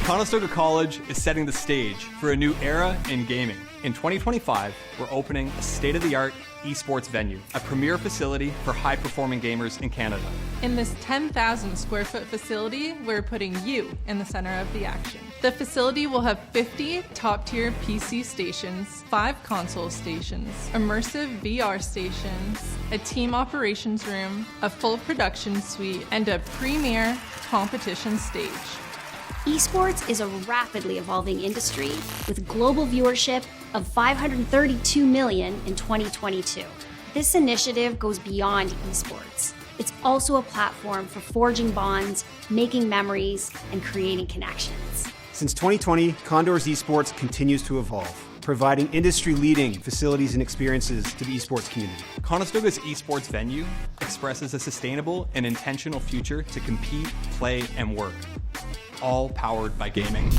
Conestoga College is setting the stage for a new era in gaming. In 2025, we're opening a state-of-the-art esports venue, a premier facility for high-performing gamers in Canada. In this 10,000 square foot facility, we're putting you in the center of the action. The facility will have 50 top-tier PC stations, 5 console stations, immersive VR stations, a team operations room, a full production suite, and a premier competition stage. Esports is a rapidly evolving industry with global viewership of 532 million in 2022. This initiative goes beyond esports. It's also a platform for forging bonds, making memories, and creating connections. Since 2020, Condors Esports continues to evolve, providing industry-leading facilities and experiences to the esports community. Conestoga's esports venue expresses a sustainable and intentional future to compete, play, and work, all powered by gaming.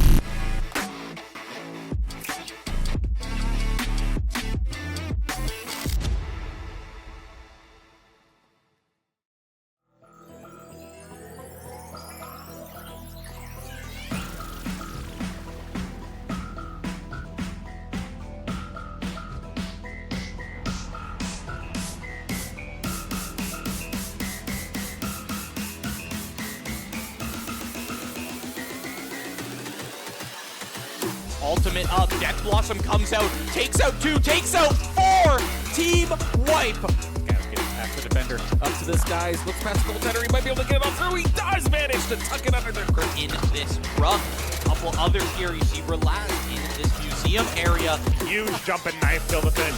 Ultimate up, Death Blossom comes out, takes out 2, takes out 4, team wipe. Guys getting past the defender, up to the skies, looks past the goaltender, he might be able to get it on through, he does manage to tuck it under the grip in this run. A couple others here, you see Relax in this museum area. Huge jumping knife till the finish.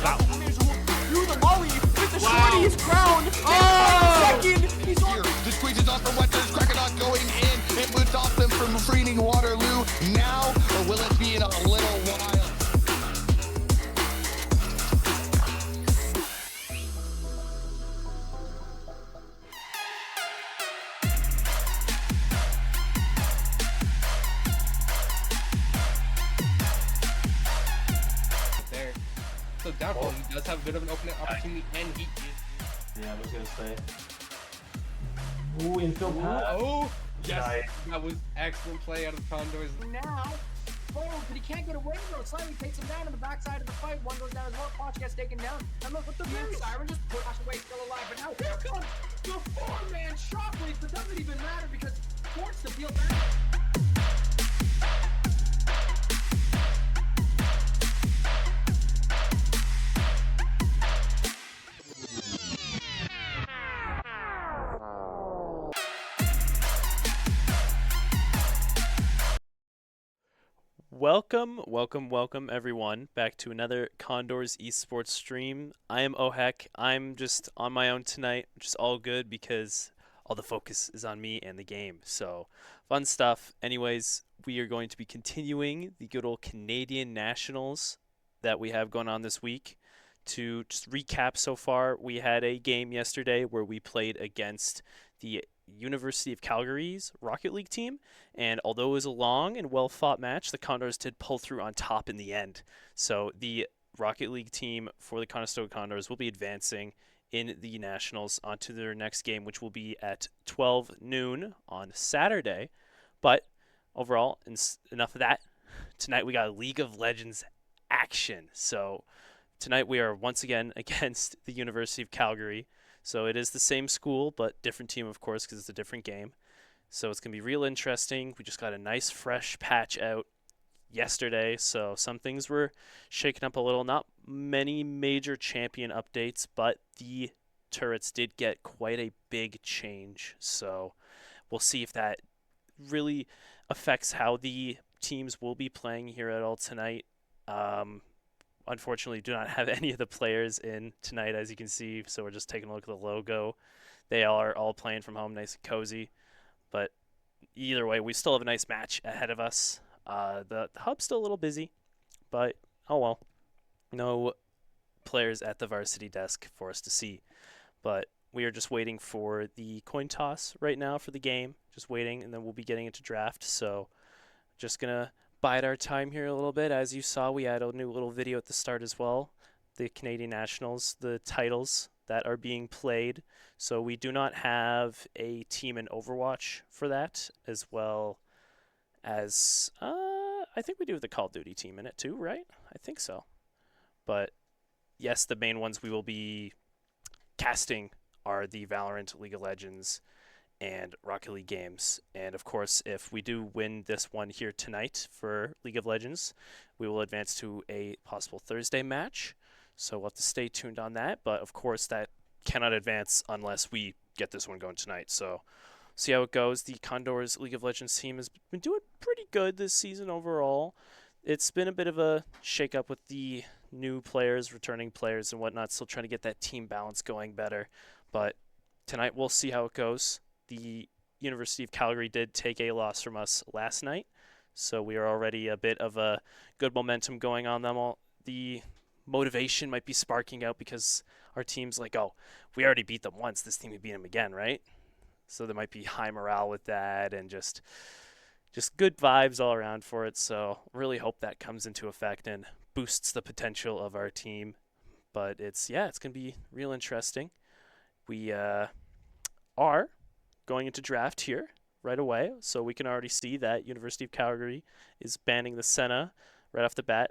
Through the volley with the shorty's crown. Oh! Second, he's on. The squeeze is off for Winters, Krakenot going in. It would stop them from freeing Waterloo now, or will it be in a little while? There. So downfall, he does have a bit of an open opportunity, and he is. Yeah, I was gonna say. Ooh, infield pass. Oh, yes. Nice. That was excellent play out of the Condors. Now, forward, but he can't get away from it. Slightly takes him down in the backside of the fight. One goes down as well. Potch gets taken down. And look what the siren just put Potch away, still alive. But now here comes the four-man shockwave. But doesn't even matter because Sports the deal back. Welcome everyone back to another Condors Esports stream. I am Ohek. I'm just on my own tonight, which is all good because all the focus is on me and the game. So fun stuff. Anyways, we are going to be continuing the good old Canadian Nationals that we have going on this week. To just recap so far, we had a game yesterday where we played against the University of Calgary's Rocket League team, and although it was a long and well-fought match, the Condors did pull through on top in the end. So the Rocket League team for the Conestoga Condors will be advancing in the Nationals onto their next game, which will be at 12 noon on Saturday. But overall, enough of that. Tonight we got League of Legends action. So tonight we are once again against the University of Calgary. So it is the same school, but different team, of course, because it's a different game. So it's going to be real interesting. We just got a nice fresh patch out yesterday, so some things were shaken up a little. Not many major champion updates, but the turrets did get quite a big change. So we'll see if that really affects how the teams will be playing here at all tonight. Unfortunately, do not have any of the players in tonight, as you can see, so we're just taking a look at the logo. They are all playing from home, nice and cozy. But either way, we still have a nice match ahead of us. The hub's still a little busy, but oh well. No players at the varsity desk for us to see. But we are just waiting for the coin toss right now for the game. Just waiting, and then we'll be getting into draft. So just going to bide our time here a little bit. As you saw, we had a new little video at the start as well. The Canadian Nationals, the titles that are being played. So we do not have a team in Overwatch for that, as well as I think we do have the Call of Duty team in it too, right? I think so. But yes, the main ones we will be casting are the Valorant, League of Legends, and Rocket League games. And of course, if we do win this one here tonight for League of Legends, we will advance to a possible Thursday match. So we'll have to stay tuned on that. But of course, that cannot advance unless we get this one going tonight. So see how it goes. The Condors League of Legends team has been doing pretty good this season overall. It's been a bit of a shake-up with the new players, returning players and whatnot, still trying to get that team balance going better. But tonight we'll see how it goes. The University of Calgary did take a loss from us last night, so we are already a bit of a good momentum going on them all. The motivation might be sparking out because our team's like, oh, we already beat them once, this team would beat them again, right? So there might be high morale with that and just good vibes all around for it. So really hope that comes into effect and boosts the potential of our team. But it's going to be real interesting. We are going into draft here right away, so we can already see that University of Calgary is banning the Senna right off the bat.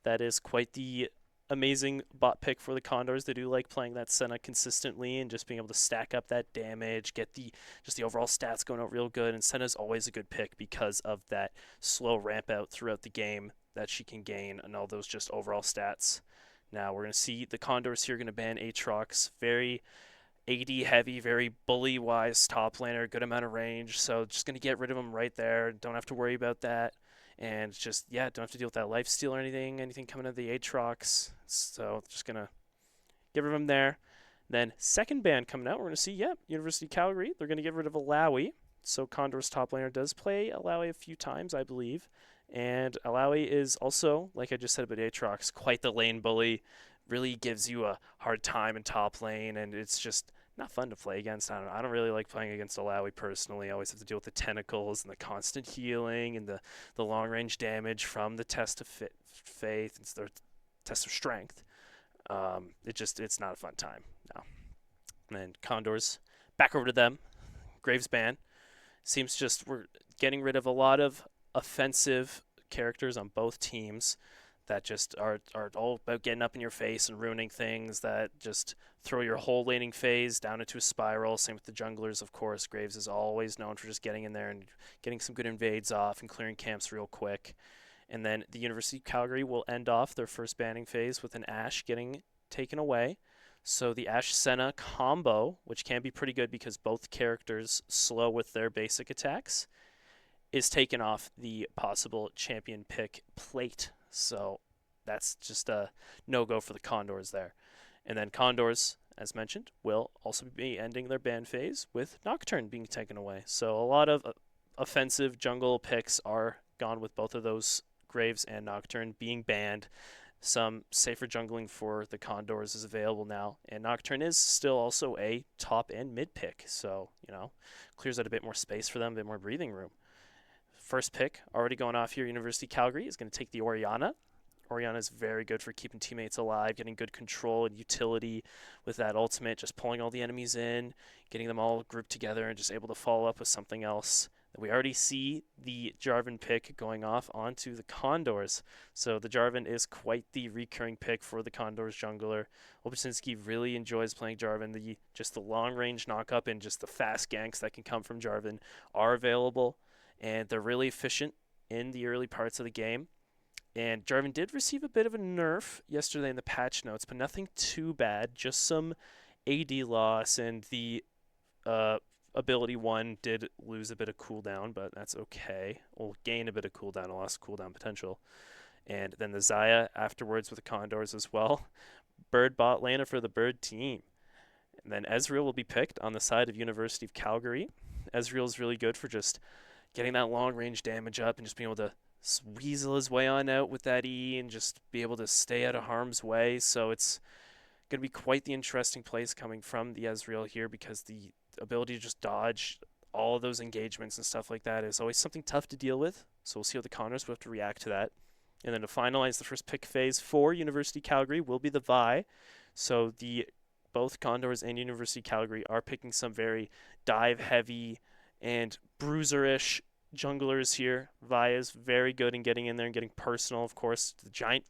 That is quite the amazing bot pick for the Condors. They do like playing that Senna consistently and just being able to stack up that damage, get the overall stats going out real good. And Senna's always a good pick because of that slow ramp out throughout the game that she can gain and all those just overall stats. Now we're going to see the Condors here going to ban Aatrox. Very AD heavy, very bully-wise top laner, good amount of range. So just going to get rid of him right there. Don't have to worry about that. And just, don't have to deal with that lifesteal or anything coming out of the Aatrox. So just going to get rid of him there. Then second ban coming out, we're going to see, University of Calgary. They're going to get rid of Alawi. So Condor's top laner does play Alawi a few times, I believe. And Alawi is also, like I just said about Aatrox, quite the lane bully. Really gives you a hard time in top lane, and it's just not fun to play against. I don't really like playing against Alawi personally. I always have to deal with the tentacles and the constant healing and the long range damage from the test of faith and the test of strength. It's not a fun time. No. And then Condors, back over to them. Graves ban seems just we're getting rid of a lot of offensive characters on both teams that just are all about getting up in your face and ruining things, that just throw your whole laning phase down into a spiral. Same with the junglers, of course. Graves is always known for just getting in there and getting some good invades off and clearing camps real quick. And then the University of Calgary will end off their first banning phase with an Ashe getting taken away. So the Ashe-Senna combo, which can be pretty good because both characters slow with their basic attacks, is taken off the possible champion pick plate. So that's just a no-go for the Condors there. And then Condors, as mentioned, will also be ending their ban phase with Nocturne being taken away. So a lot of offensive jungle picks are gone with both of those, Graves and Nocturne being banned. Some safer jungling for the Condors is available now, and Nocturne is still also a top and mid pick, so, clears out a bit more space for them, a bit more breathing room. First pick, already going off here, University of Calgary, is going to take the Orianna. Orianna is very good for keeping teammates alive, getting good control and utility with that ultimate, just pulling all the enemies in, getting them all grouped together, and just able to follow up with something else. We already see the Jarvan pick going off onto the Condors. So the Jarvan is quite the recurring pick for the Condors jungler. Obersinski really enjoys playing Jarvan. Just the long-range knock-up and just the fast ganks that can come from Jarvan are available. And they're really efficient in the early parts of the game. And Jarvan did receive a bit of a nerf yesterday in the patch notes, but nothing too bad. Just some AD loss, and the ability 1 did lose a bit of cooldown, but that's okay. We'll gain a bit of cooldown, a lost cooldown potential. And then the Xayah afterwards with the Condors as well. Bird bot laner for the Bird team. And then Ezreal will be picked on the side of University of Calgary. Ezreal is really good for just getting that long range damage up and just being able to weasel his way on out with that E and just be able to stay out of harm's way. So it's going to be quite the interesting place coming from the Ezreal here, because the ability to just dodge all of those engagements and stuff like that is always something tough to deal with. So we'll see how the Condors will have to react to that. And then to finalize the first pick phase for University Calgary will be the Vi. So both Condors and University Calgary are picking some very dive heavy and bruiser-ish junglers here. Vi is very good in getting in there and getting personal, of course. The giant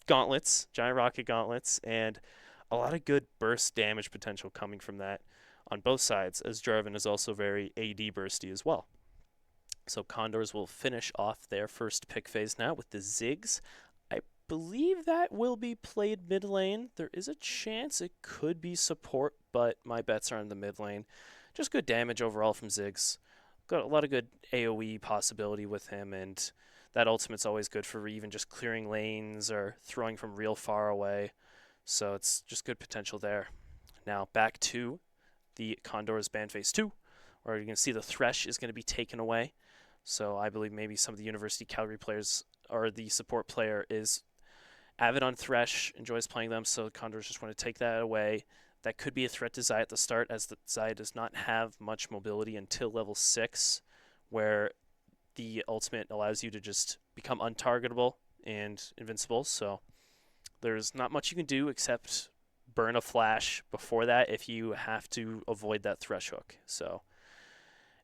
rocket gauntlets, and a lot of good burst damage potential coming from that on both sides, as Jarvan is also very AD bursty as well. So Condors will finish off their first pick phase now with the Ziggs. I believe that will be played mid lane. There is a chance it could be support, but my bets are on the mid lane. Just good damage overall from Ziggs. Got a lot of good AoE possibility with him, and that ultimate's always good for even just clearing lanes or throwing from real far away. So it's just good potential there. Now back to the Condors ban phase 2, where you're going to see the Thresh is going to be taken away. So I believe maybe some of the University Calgary players, or the support player, is avid on Thresh, enjoys playing them, so the Condors just want to take that away. That could be a threat to Xayah at the start, as the Xayah does not have much mobility until level 6, where the ultimate allows you to just become untargetable and invincible. So there's not much you can do except burn a flash before that if you have to avoid that Thresh hook. So,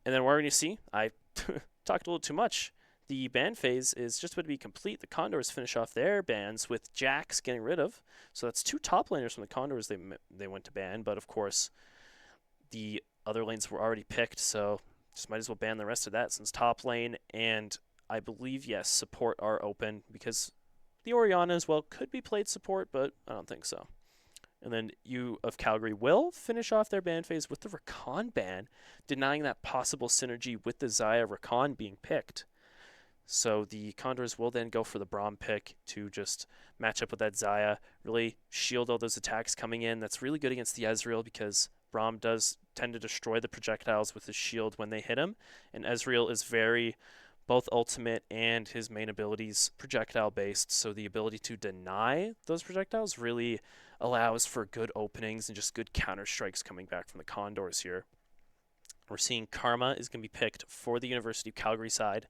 and then we're going to see, I talked a little too much. The ban phase is just about to be complete. The Condors finish off their bans with Jax getting rid of. So that's 2 top laners from the Condors they went to ban. But of course, the other lanes were already picked, so just might as well ban the rest of that, since top lane and I believe, yes, support are open, because the Orianna as well could be played support, but I don't think so. And then U of Calgary will finish off their ban phase with the Rakan ban, denying that possible synergy with the Xayah Rakan being picked. So the Condors will then go for the Braum pick to just match up with that Xayah, really shield all those attacks coming in. That's really good against the Ezreal, because Braum does tend to destroy the projectiles with his shield when they hit him, and Ezreal is very both ultimate and his main abilities projectile based, so the ability to deny those projectiles really allows for good openings and just good counter strikes coming back from the Condors here. We're seeing Karma is going to be picked for the University of Calgary side.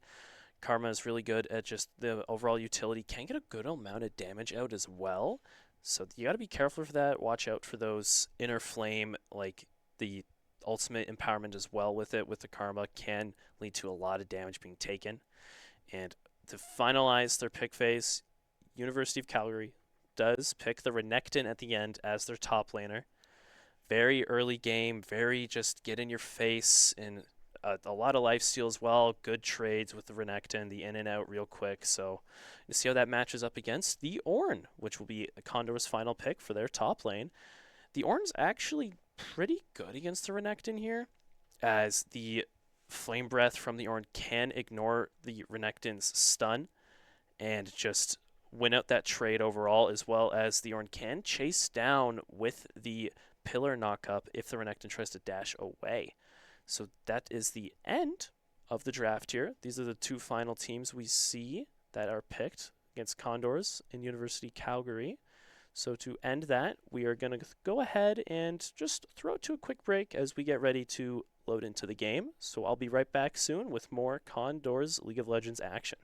Karma is really good at just the overall utility, can get a good amount of damage out as well, so you got to be careful for that. Watch out for those inner flame, like the ultimate empowerment as well with it, with the Karma, can lead to a lot of damage being taken. And to finalize their pick phase, University of Calgary does pick the Renekton at the end as their top laner. Very early game, very just get in your face, and a lot of lifesteal as well. Good trades with the Renekton, the in and out real quick. So you see how that matches up against the Ornn, which will be Condor's final pick for their top lane. The Ornn's actually pretty good against the Renekton here, as the Flame Breath from the Ornn can ignore the Renekton's stun and just win out that trade overall, as well as the Ornn can chase down with the Pillar knockup if the Renekton tries to dash away. So that is the end of the draft here. These are the two final teams we see that are picked against Condors and University Calgary. So to end that, we are going to go ahead and just throw it to a quick break as we get ready to load into the game. So I'll be right back soon with more Condors League of Legends action.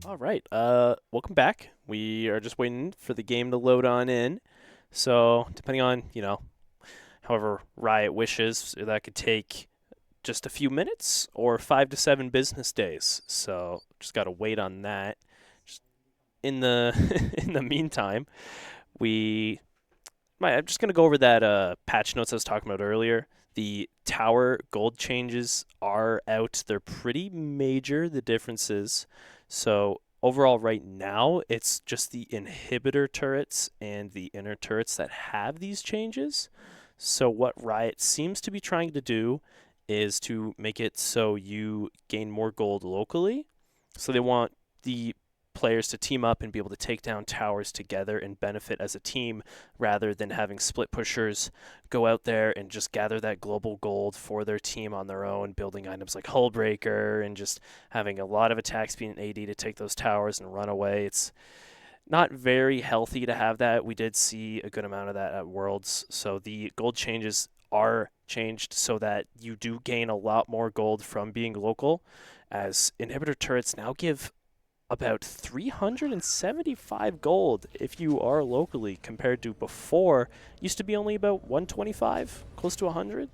All right. Welcome back. We are just waiting for the game to load on in. So depending on, however Riot wishes, that could take just a few minutes or 5 to 7 business days. So just got to wait on that. Just in the in the meantime, I'm just going to go over that patch notes I was talking about earlier. The tower gold changes are out. They're pretty major, the differences. So overall right now, it's just the inhibitor turrets and the inner turrets that have these changes. So what Riot seems to be trying to do is to make it so you gain more gold locally. So they want the players to team up and be able to take down towers together and benefit as a team rather than having split pushers go out there and just gather that global gold for their team on their own, building items like Hullbreaker and just having a lot of attack speed and AD to take those towers and run away. It's not very healthy to have that. We did see a good amount of that at Worlds. So the gold changes are changed so that you do gain a lot more gold from being local, as inhibitor turrets now give about 375 gold if you are locally, compared to before used to be only about 125, close to 100.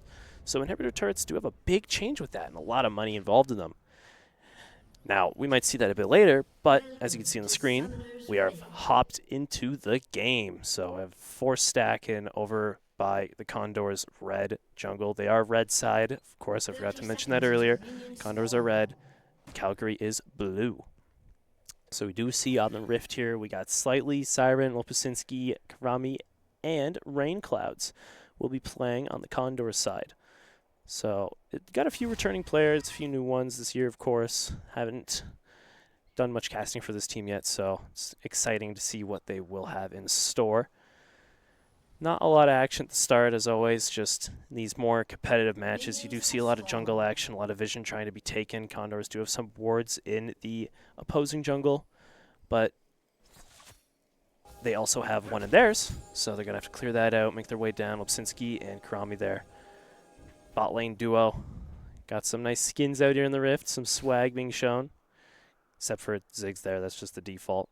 So inhibitor turrets do have a big change with that and a lot of money involved in them. Now, we might see that a bit later, but as you can see on the screen, we are hopped into the game. So I have 4 stacking over by the Condors red jungle. They are red side, of course, I forgot to mention that earlier. Condors are red, Calgary is blue. So we do see on the Rift here, we got Slightly, Siren, Lopusinski, Karami, and Rain Clouds will be playing on the Condors side. So it got a few returning players, a few new ones this year, of course. Haven't done much casting for this team yet, so it's exciting to see what they will have in store. Not a lot of action at the start, as always, just these more competitive matches. You do see a lot of jungle action, a lot of vision trying to be taken. Condors do have some wards in the opposing jungle, but they also have one in theirs, so they're going to have to clear that out, make their way down. Lipsinski and Karami there. Bot lane duo. Got some nice skins out here in the Rift, some swag being shown. Except for Ziggs there, that's just the default.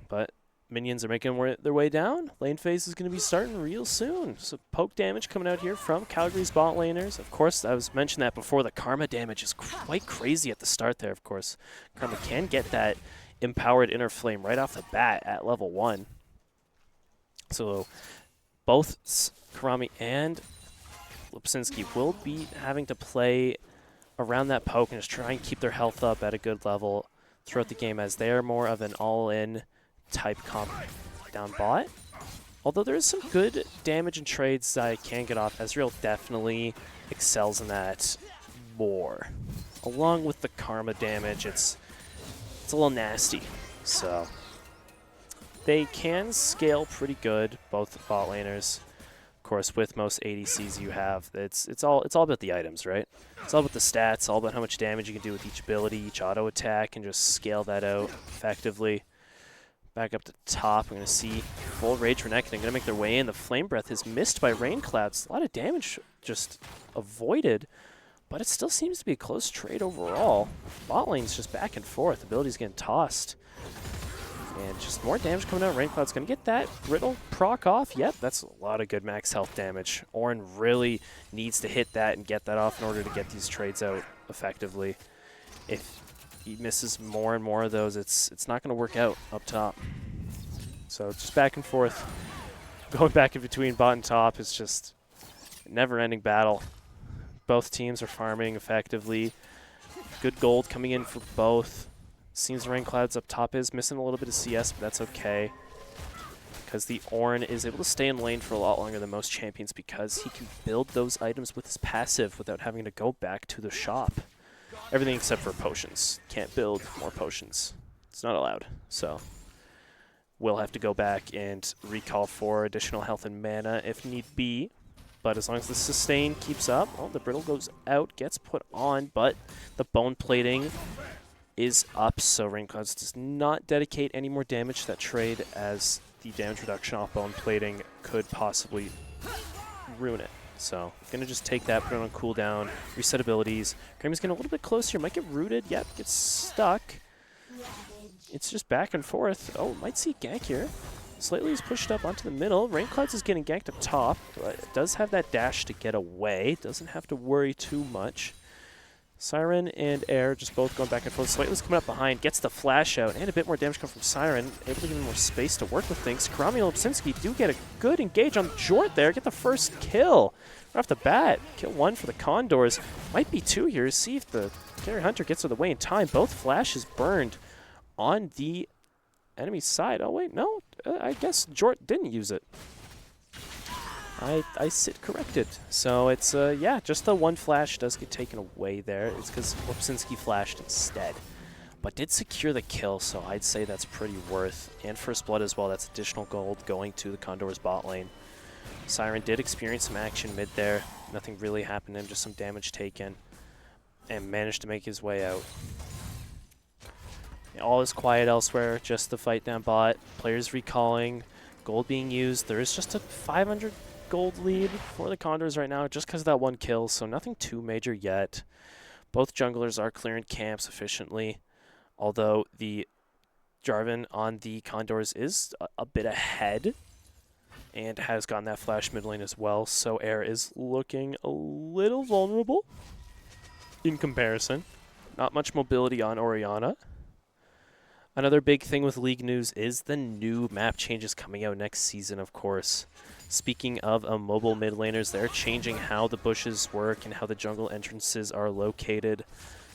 But minions are making their way down. Lane phase is going to be starting real soon. So poke damage coming out here from Calgary's bot laners. Of course, I was mentioning that before. The Karma damage is quite crazy at the start there, of course. Karma can get that empowered inner flame right off the bat at level 1. So both Karami and Lipsinski will be having to play around that poke and just try and keep their health up at a good level throughout the game, as they are more of an all-in type comp down bot. Although there is some good damage and trades that I can get off. Ezreal definitely excels in that more. Along with the Karma damage, it's a little nasty. So they can scale pretty good, both bot laners. Of course, with most ADCs you have, it's all about the items, right? It's all about the stats, all about how much damage you can do with each ability, each auto attack, and just scale that out effectively. Back up to top, I'm going to see full Rage Renekton going to make their way in. The Flame Breath is missed by Rain Clouds. A lot of damage just avoided, but it still seems to be a close trade overall. Bot lane's just back and forth. Abilities getting tossed. And just more damage coming out. Rain Cloud's going to get that brittle proc off. Yep, that's a lot of good max health damage. Ornn really needs to hit that and get that off in order to get these trades out effectively. If he misses more and more of those, it's not going to work out up top. So just back and forth. Going back in between bot and top is just a never-ending battle. Both teams are farming effectively. Good gold coming in for both. Seems Rain Clouds up top is missing a little bit of CS, but that's okay, because the Ornn is able to stay in lane for a lot longer than most champions, because he can build those items with his passive without having to go back to the shop. Everything except for potions. Can't build more potions. It's not allowed. So we'll have to go back and recall for additional health and mana if need be. But as long as the sustain keeps up, oh, the brittle goes out, gets put on, but the bone plating is up, so Rain Clouds does not dedicate any more damage to that trade, as the damage reduction off bone plating could possibly ruin it. So going to just take that, put it on cooldown, reset abilities. Kramer's getting a little bit closer, might get rooted, yep, gets stuck. it's just back and forth. Oh, might see gank here. Slightly is pushed up onto the middle. Rainclouds is getting ganked up top, but it does have that dash to get away. Doesn't have to worry too much. Siren and Air just both going back and forth. Slightly's coming up behind, gets the flash out, and a bit more damage coming from Siren, able to give him more space to work with things. Karami and Lipsinski do get a good engage on Jort there, get the first kill right off the bat. Kill 1 for the Condors. Might be 2 here. See if the Carry Hunter gets out of the way in time. Both flashes burned on the enemy side. Oh, wait, no. I guess Jort didn't use it. I sit corrected. So it's, yeah, just the one flash does get taken away there. It's because Lipsinski flashed instead. But did secure the kill, so I'd say that's pretty worth. And first blood as well. That's additional gold going to the Condors bot lane. Siren did experience some action mid there. Nothing really happened to him, just some damage taken. And managed to make his way out. All is quiet elsewhere, just the fight down bot. Players recalling, gold being used. There is just a 500 gold lead for the Condors right now, just because of that one kill, so nothing too major yet. Both junglers are clearing camps efficiently, although the Jarvan on the Condors is a bit ahead and has gotten that flash mid lane as well, so Air is looking a little vulnerable in comparison. Not much mobility on Orianna. Another big thing with League news is the new map changes coming out next season, of course. Speaking of mobile mid laners, they're changing how the bushes work and how the jungle entrances are located.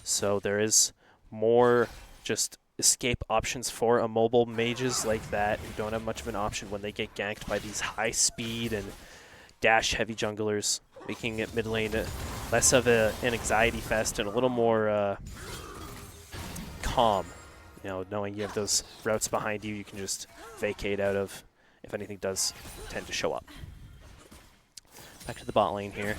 So there is more just escape options for a mobile mages like that who don't have much of an option when they get ganked by these high speed and dash heavy junglers, making it mid lane less of an anxiety fest and a little more calm. You know, knowing you have those routes behind you, you can just vacate out of if anything does tend to show up. Back to the bot lane here.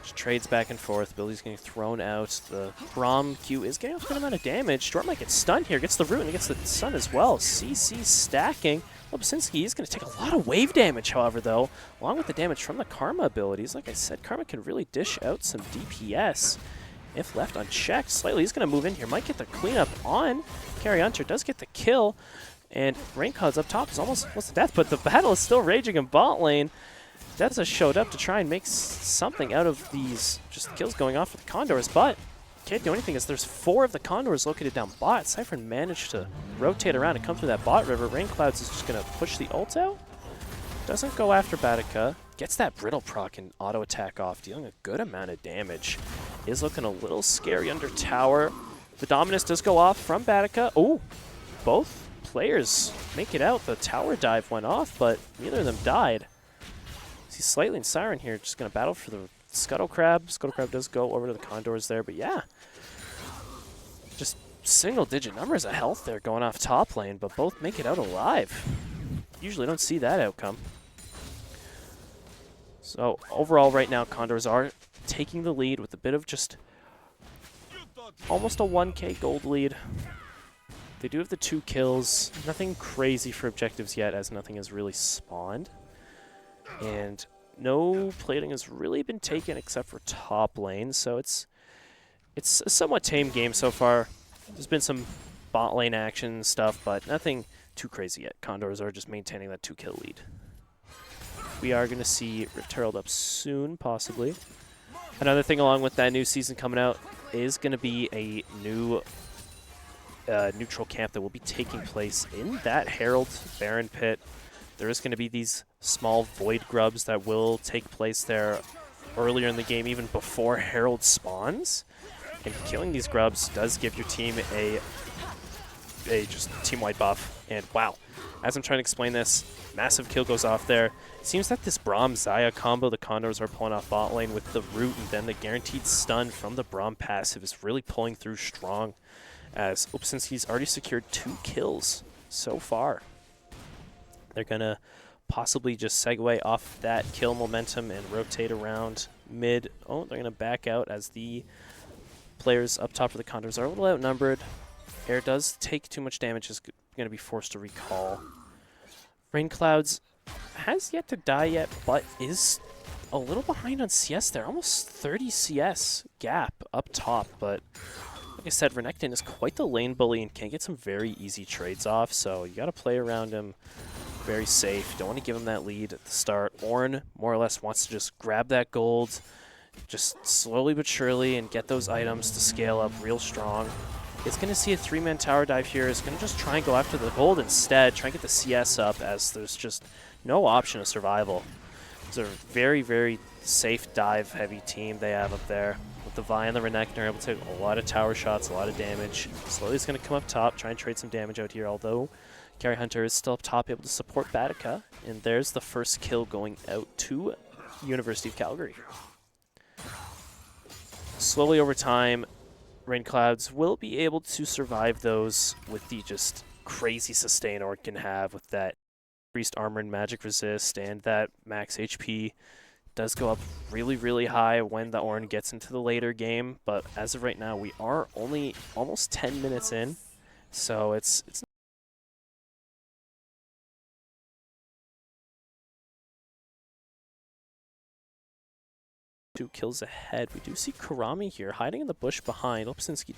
Just trades back and forth. Billy's getting thrown out. The Braum Q is getting a good amount of damage. Storm might get stunned here. Gets the root and gets the stun as well. CC stacking. Lipsinski is going to take a lot of wave damage, however, though, along with the damage from the Karma abilities. Like I said, Karma can really dish out some DPS. If left unchecked, Slightly he's going to move in here. Might get the cleanup on. Carry Hunter does get the kill. And Rainclouds up top is almost close to death, but the battle is still raging in bot lane. Deza showed up to try and make something out of these just kills going off for the Condors, but can't do anything as there's 4 of the Condors located down bot. Cypher managed to rotate around and come through that bot river. Rainclouds is just going to push the ult out. Doesn't go after Batica. Gets that brittle proc and auto attack off, dealing a good amount of damage. Is looking a little scary under tower. The Dominus does go off from Batica. Oh, both players make it out. The tower dive went off, but neither of them died. See Slightly and Siren here just going to battle for the Scuttle Crab. Scuttle Crab does go over to the Condors there, but yeah. Just single-digit numbers of health there going off top lane, but both make it out alive. Usually don't see that outcome. So overall right now, Condors are taking the lead with a bit of just almost a 1k gold lead. They do have the 2 kills. Nothing crazy for objectives yet, as nothing has really spawned. And no plating has really been taken except for top lane, so it's a somewhat tame game so far. There's been some bot lane action stuff, but nothing too crazy yet. Condors are just maintaining that 2-kill lead. We are going to see Rift Herald up soon, possibly. Another thing along with that new season coming out is going to be a new neutral camp that will be taking place in that Herald Baron pit. There is going to be these small void grubs that will take place there earlier in the game, even before Herald spawns. And killing these grubs does give your team a just team-wide buff. And wow, as I'm trying to explain this, massive kill goes off there. It seems that this Braum-Xayah combo the Condors are pulling off bot lane with the root and then the guaranteed stun from the Braum passive is really pulling through strong, as Lipsinski's already secured 2 kills so far. They're going to possibly just segue off that kill momentum and rotate around mid. Oh, they're going to back out as the players up top for the Condors are a little outnumbered. Air does take too much damage, is going to be forced to recall. Rainclouds has yet to die yet, but is a little behind on CS there. Almost 30 CS gap up top, but I said, Renekton is quite the lane bully and can get some very easy trades off, so you got to play around him very safe. Don't want to give him that lead at the start. Ornn more or less wants to just grab that gold, just slowly but surely, and get those items to scale up real strong. It's going to see a 3-man tower dive here. It's going to just try and go after the gold instead, try and get the CS up, as there's just no option of survival. It's a very, very safe dive-heavy team they have up there. With the Vi and the Renekton are able to take a lot of tower shots, a lot of damage. Slowly is going to come up top, try and trade some damage out here, although Carry Hunter is still up top, able to support Batica. And there's the first kill going out to University of Calgary. Slowly over time, Rain Clouds will be able to survive those with the just crazy sustain Ornn can have with that increased armor and magic resist, and that max HP does go up really, really high when the Ornn gets into the later game. But as of right now, we are only almost 10 minutes in, so it's 2 kills ahead. We do see Kurami here hiding in the bush behind. Lipsinski.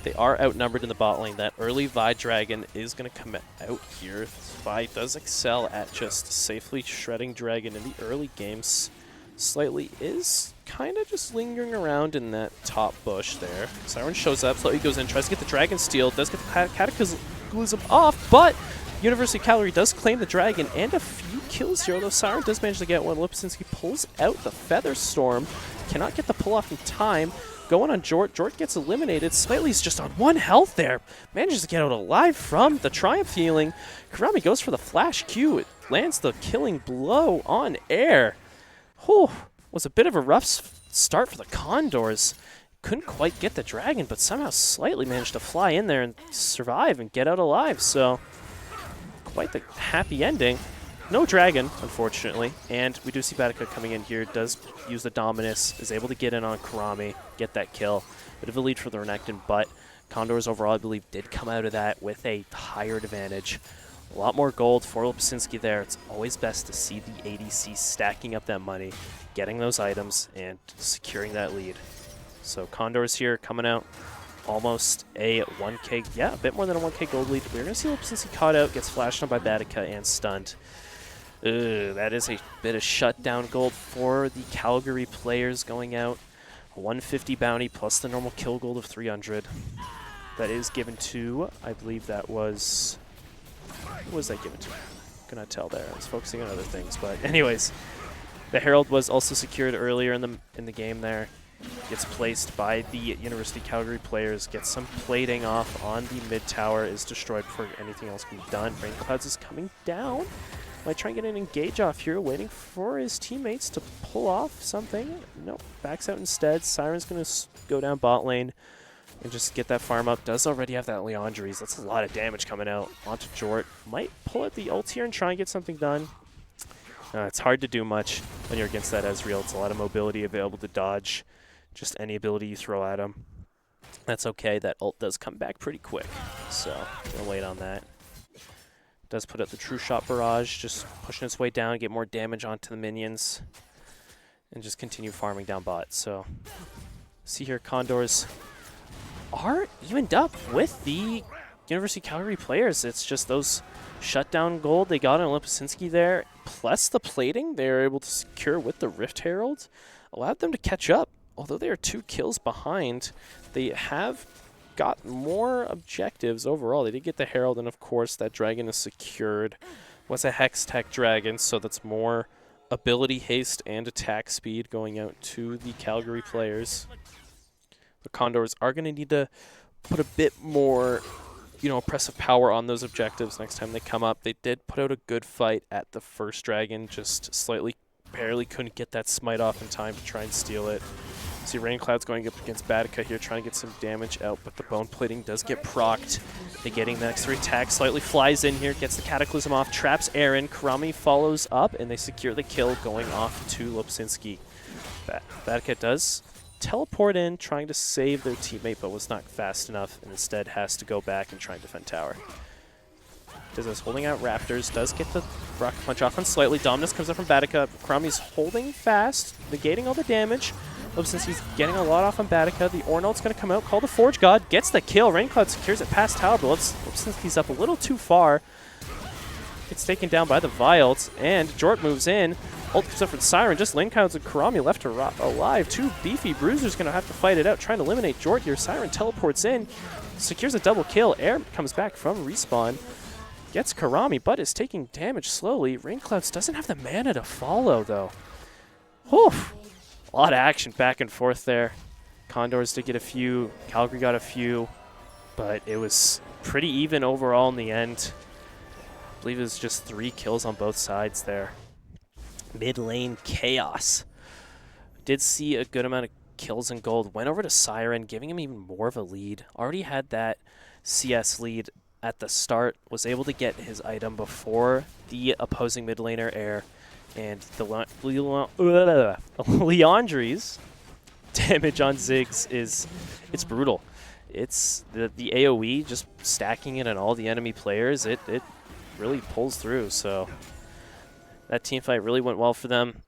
They are outnumbered in the bot lane. That early Vi Dragon is going to come out here. Vi does excel at just safely shredding Dragon in the early games. Slightly is kind of just lingering around in that top bush there. Siren shows up, Slightly goes in, tries to get the Dragon steal, does get the Cataclysm off, but University of Calgary does claim the Dragon and a few kills here, although Siren does manage to get one. Lipsinski pulls out the Feather Storm, cannot get the pull off in time. Going on Jort, Jort gets eliminated. Slightly's just on 1 health there, manages to get out alive from the Triumph healing. Kurami goes for the Flash Q, it lands the killing blow on air. Whew, was a bit of a rough start for the Condors. Couldn't quite get the Dragon, but somehow Slightly managed to fly in there and survive and get out alive, so quite the happy ending. No Dragon, unfortunately, and we do see Batica coming in here, does use the Dominus, is able to get in on Kurami, get that kill. Bit of a lead for the Renekton, but Condors overall, I believe, did come out of that with a higher advantage. A lot more gold for Lipsinski there. It's always best to see the ADC stacking up that money, getting those items, and securing that lead. So Condors here coming out. Almost a 1k, yeah, a bit more than a 1k gold lead. We're going to see Lipsinski caught out, gets flashed on by Batica and stunned. That is a bit of shutdown gold for the Calgary players going out. A 150 bounty plus the normal kill gold of 300. That is given to, I believe that was, who was that given to? Cannot tell there. I was focusing on other things, but anyways, the Herald was also secured earlier in the game there. Gets placed by the University of Calgary players, gets some plating off on the mid tower, is destroyed before anything else can be done. Rain Clouds is coming down. Might try and get an engage off here, waiting for his teammates to pull off something. Nope, backs out instead. Siren's going to go down bot lane and just get that farm up. Does already have that Leandries. That's a lot of damage coming out onto Jort. Might pull at the ult here and try and get something done. It's hard to do much when you're against that Ezreal. It's a lot of mobility available to dodge. Just any ability you throw at him. That's okay. That ult does come back pretty quick, so we'll wait on that. Does put out the True Shot Barrage, just pushing its way down, get more damage onto the minions, and just continue farming down bot. So, see here, Condors are evened up with the University of Calgary players. It's just those shutdown gold they got on Lipsinski there, plus the plating they were able to secure with the Rift Herald, allowed them to catch up. Although they are 2 kills behind, they have got more objectives overall. They did get the Herald, and of course that Dragon is secured. Was a Hex Tech Dragon, so that's more ability haste and attack speed going out to the Calgary players. The Condors are going to need to put a bit more, oppressive power on those objectives next time they come up. They did put out a good fight at the first Dragon, just slightly barely couldn't get that smite off in time to try and steal it. See Rain Clouds going up against Batica here, trying to get some damage out, but the bone plating does get procced. They getting the extra attack, Slightly flies in here, gets the Cataclysm off, traps Aaron. Kurami follows up, and they secure the kill, going off to Lipsinski. Batica does teleport in, trying to save their teammate, but was not fast enough, and instead has to go back and try and defend tower. Deza's holding out Raptors, does get the rocket punch off on slightly. Dominus comes up from Batica. Karami's holding fast, negating all the damage. Since he's getting a lot off on Batica, the Ornald's going to come out, call the Forge God, gets the kill. Raincloud secures it past Tower, but since he's up a little too far, gets taken down by the Vials, and Jort moves in. Ult comes up for the Siren, just lane counts and Karami left alive. Two beefy bruisers going to have to fight it out, trying to eliminate Jort here. Siren teleports in, secures a double kill. Air comes back from respawn, gets Karami, but is taking damage slowly. Rainclouds doesn't have the mana to follow, though. Whew. A lot of action back and forth there. Condors did get a few, Calgary got a few, but it was pretty even overall in the end. I believe it was just 3 kills on both sides there. Mid lane chaos. Did see a good amount of kills in gold. Went over to Siren, giving him even more of a lead. Already had that CS lead at the start. Was able to get his item before the opposing mid laner Air. And the Leandri's damage on Ziggs it's brutal. It's the AoE, just stacking it on all the enemy players. It really pulls through, so that team fight really went well for them.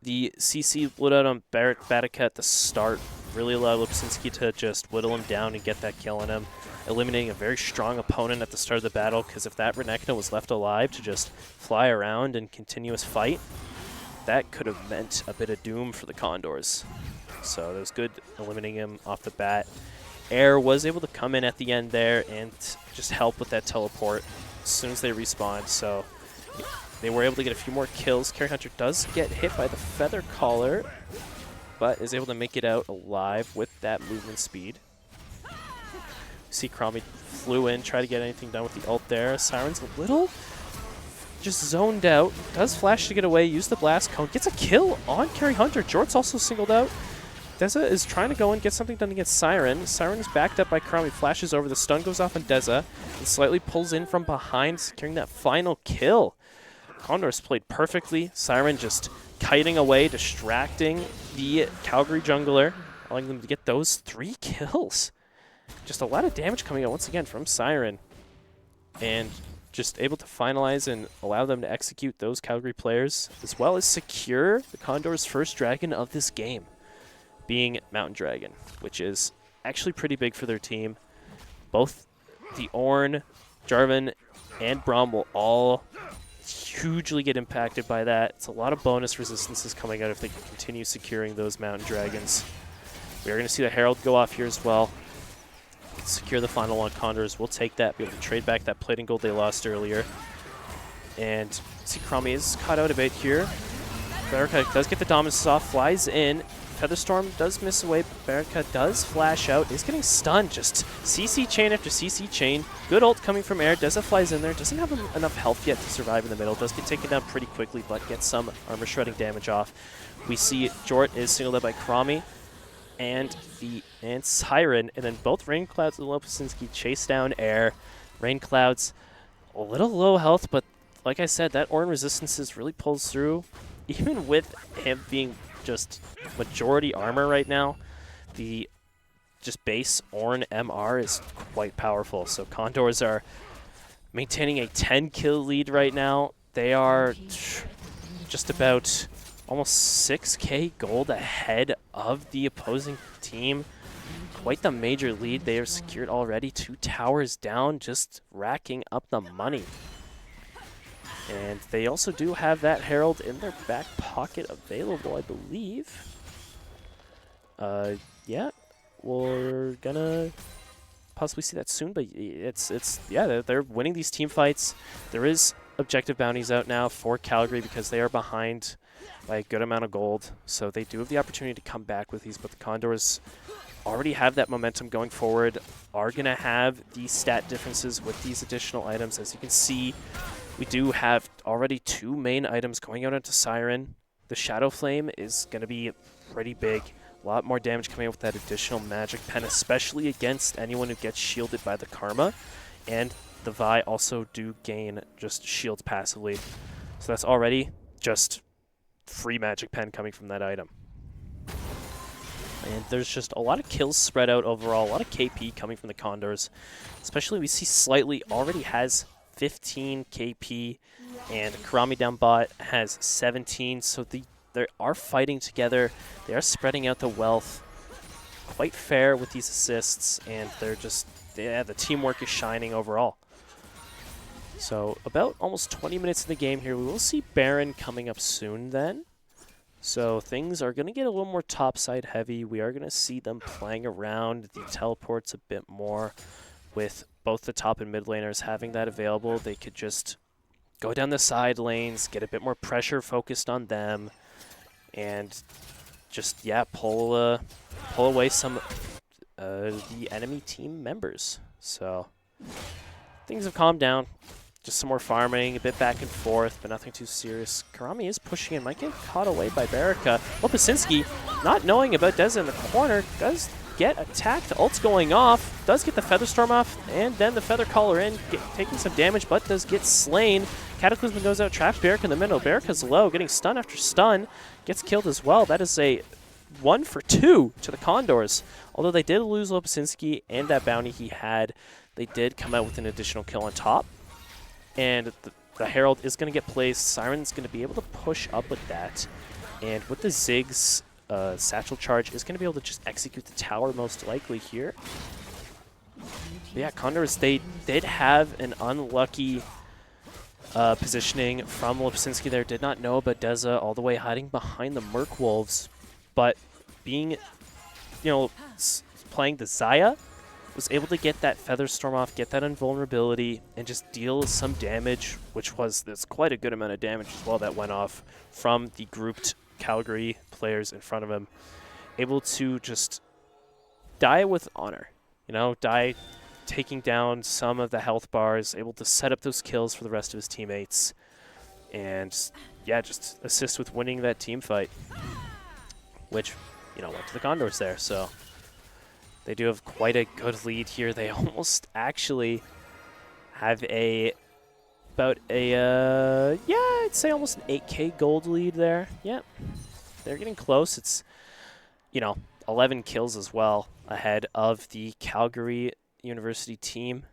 The CC blew out on Batica at the start. Really allowed Lipsinski to just whittle him down and get that kill on him, eliminating a very strong opponent at the start of the battle, because if that Renekton was left alive to just fly around in continuous fight, that could have meant a bit of doom for the Condors. So it was good eliminating him off the bat. Air was able to come in at the end there and just help with that teleport as soon as they respawned, so they were able to get a few more kills. Carry Hunter does get hit by the Feather Collar, but is able to make it out alive with that movement speed. See Karami flew in, try to get anything done with the ult there. Siren's a little just zoned out. Does flash to get away, use the blast cone, gets a kill on Carry Hunter. Jort's also singled out. Deza is trying to go and get something done against Siren. Siren is backed up by Karami, flashes over, the stun goes off on Deza, and slightly pulls in from behind, securing that final kill. Condors played perfectly. Siren just kiting away, distracting the Calgary jungler, allowing them to get those 3 kills. Just a lot of damage coming out once again from Siren, and just able to finalize and allow them to execute those Calgary players, as well as secure the Condors' first dragon of this game, being Mountain Dragon, which is actually pretty big for their team. Both the Ornn, Jarvan, and Braum will all hugely get impacted by that. It's a lot of bonus resistances coming out if they can continue securing those Mountain Dragons. We are going to see the Herald go off here as well. Secure the final one. Condors will take that, be able to trade back that plating gold they lost earlier. And see Karami is caught out a bit here. Batica does get the dominance off, flies in. Featherstorm does miss away, but Batica does flash out. Is getting stunned. Just CC chain after CC chain. Good ult coming from Air. Deza flies in there. Doesn't have enough health yet to survive in the middle. Does get taken down pretty quickly, but gets some armor shredding damage off. We see Jort is singled out by Karami and Siren, and then both Rainclouds and Lipsinski chase down Air. Rainclouds a little low health, but like I said, that Ornn resistances really pulls through. Even with him being just majority armor right now, the just base Ornn MR is quite powerful. So Condors are maintaining a 10 kill lead right now. They are just about almost 6k gold ahead of the opposing team. Quite the major lead they are secured already. 2 towers down, just racking up the money. And they also do have that Herald in their back pocket available, I believe. Yeah, we're gonna possibly see that soon, but yeah, they're winning these team fights. There is objective bounties out now for Calgary because they are behind by a good amount of gold, so they do have the opportunity to come back with these, but the Condors already have that momentum going forward, are going to have these stat differences with these additional items. As you can see, we do have already 2 main items going out into Siren. The Shadow Flame is going to be pretty big. A lot more damage coming out with that additional magic pen, especially against anyone who gets shielded by the Karma. And the Vi also do gain just shields passively. So that's already just free magic pen coming from that item. And there's just a lot of kills spread out overall, a lot of KP coming from the Condors. Especially we see Slightly already has 15 KP, and Karami down bot has 17. So they are fighting together. They are spreading out the wealth quite fair with these assists, and the teamwork is shining overall. So about almost 20 minutes in the game here. We will see Baron coming up soon then. So things are going to get a little more topside heavy. We are going to see them playing around the teleports a bit more with both the top and mid laners having that available. They could just go down the side lanes, get a bit more pressure focused on them, and just, yeah, pull away some the enemy team members. So things have calmed down. Just some more farming, a bit back and forth, but nothing too serious. Karami is pushing in, might get caught away by Baraka. Lopasinski, not knowing about Deza in the corner, does get attacked. Ult's going off, does get the Featherstorm off, and then the Feather Caller in, taking some damage, but does get slain. Cataclysm goes out, traps Baraka in the middle. Baraka's low, getting stun after stun, gets killed as well. That is a 1 for 2 to the Condors. Although they did lose Lopasinski and that bounty he had, they did come out with an additional kill on top. And the Herald is going to get placed. Siren's going to be able to push up with that. And with the Ziggs satchel charge, is going to be able to just execute the tower most likely here. But yeah, Condors, they did have an unlucky positioning from Lopasinski there. Did not know about Deza all the way hiding behind the Merc Wolves. But being, playing the Xayah, was able to get that Featherstorm off, get that invulnerability, and just deal some damage, which was there's quite a good amount of damage as well that went off from the grouped Calgary players in front of him. Able to just die with honor, die taking down some of the health bars, able to set up those kills for the rest of his teammates, and yeah, just assist with winning that team fight, which, went to the Condors there, so they do have quite a good lead here. They almost actually have I'd say almost an 8K gold lead there. Yeah, they're getting close. It's, 11 kills as well ahead of the Calgary University team.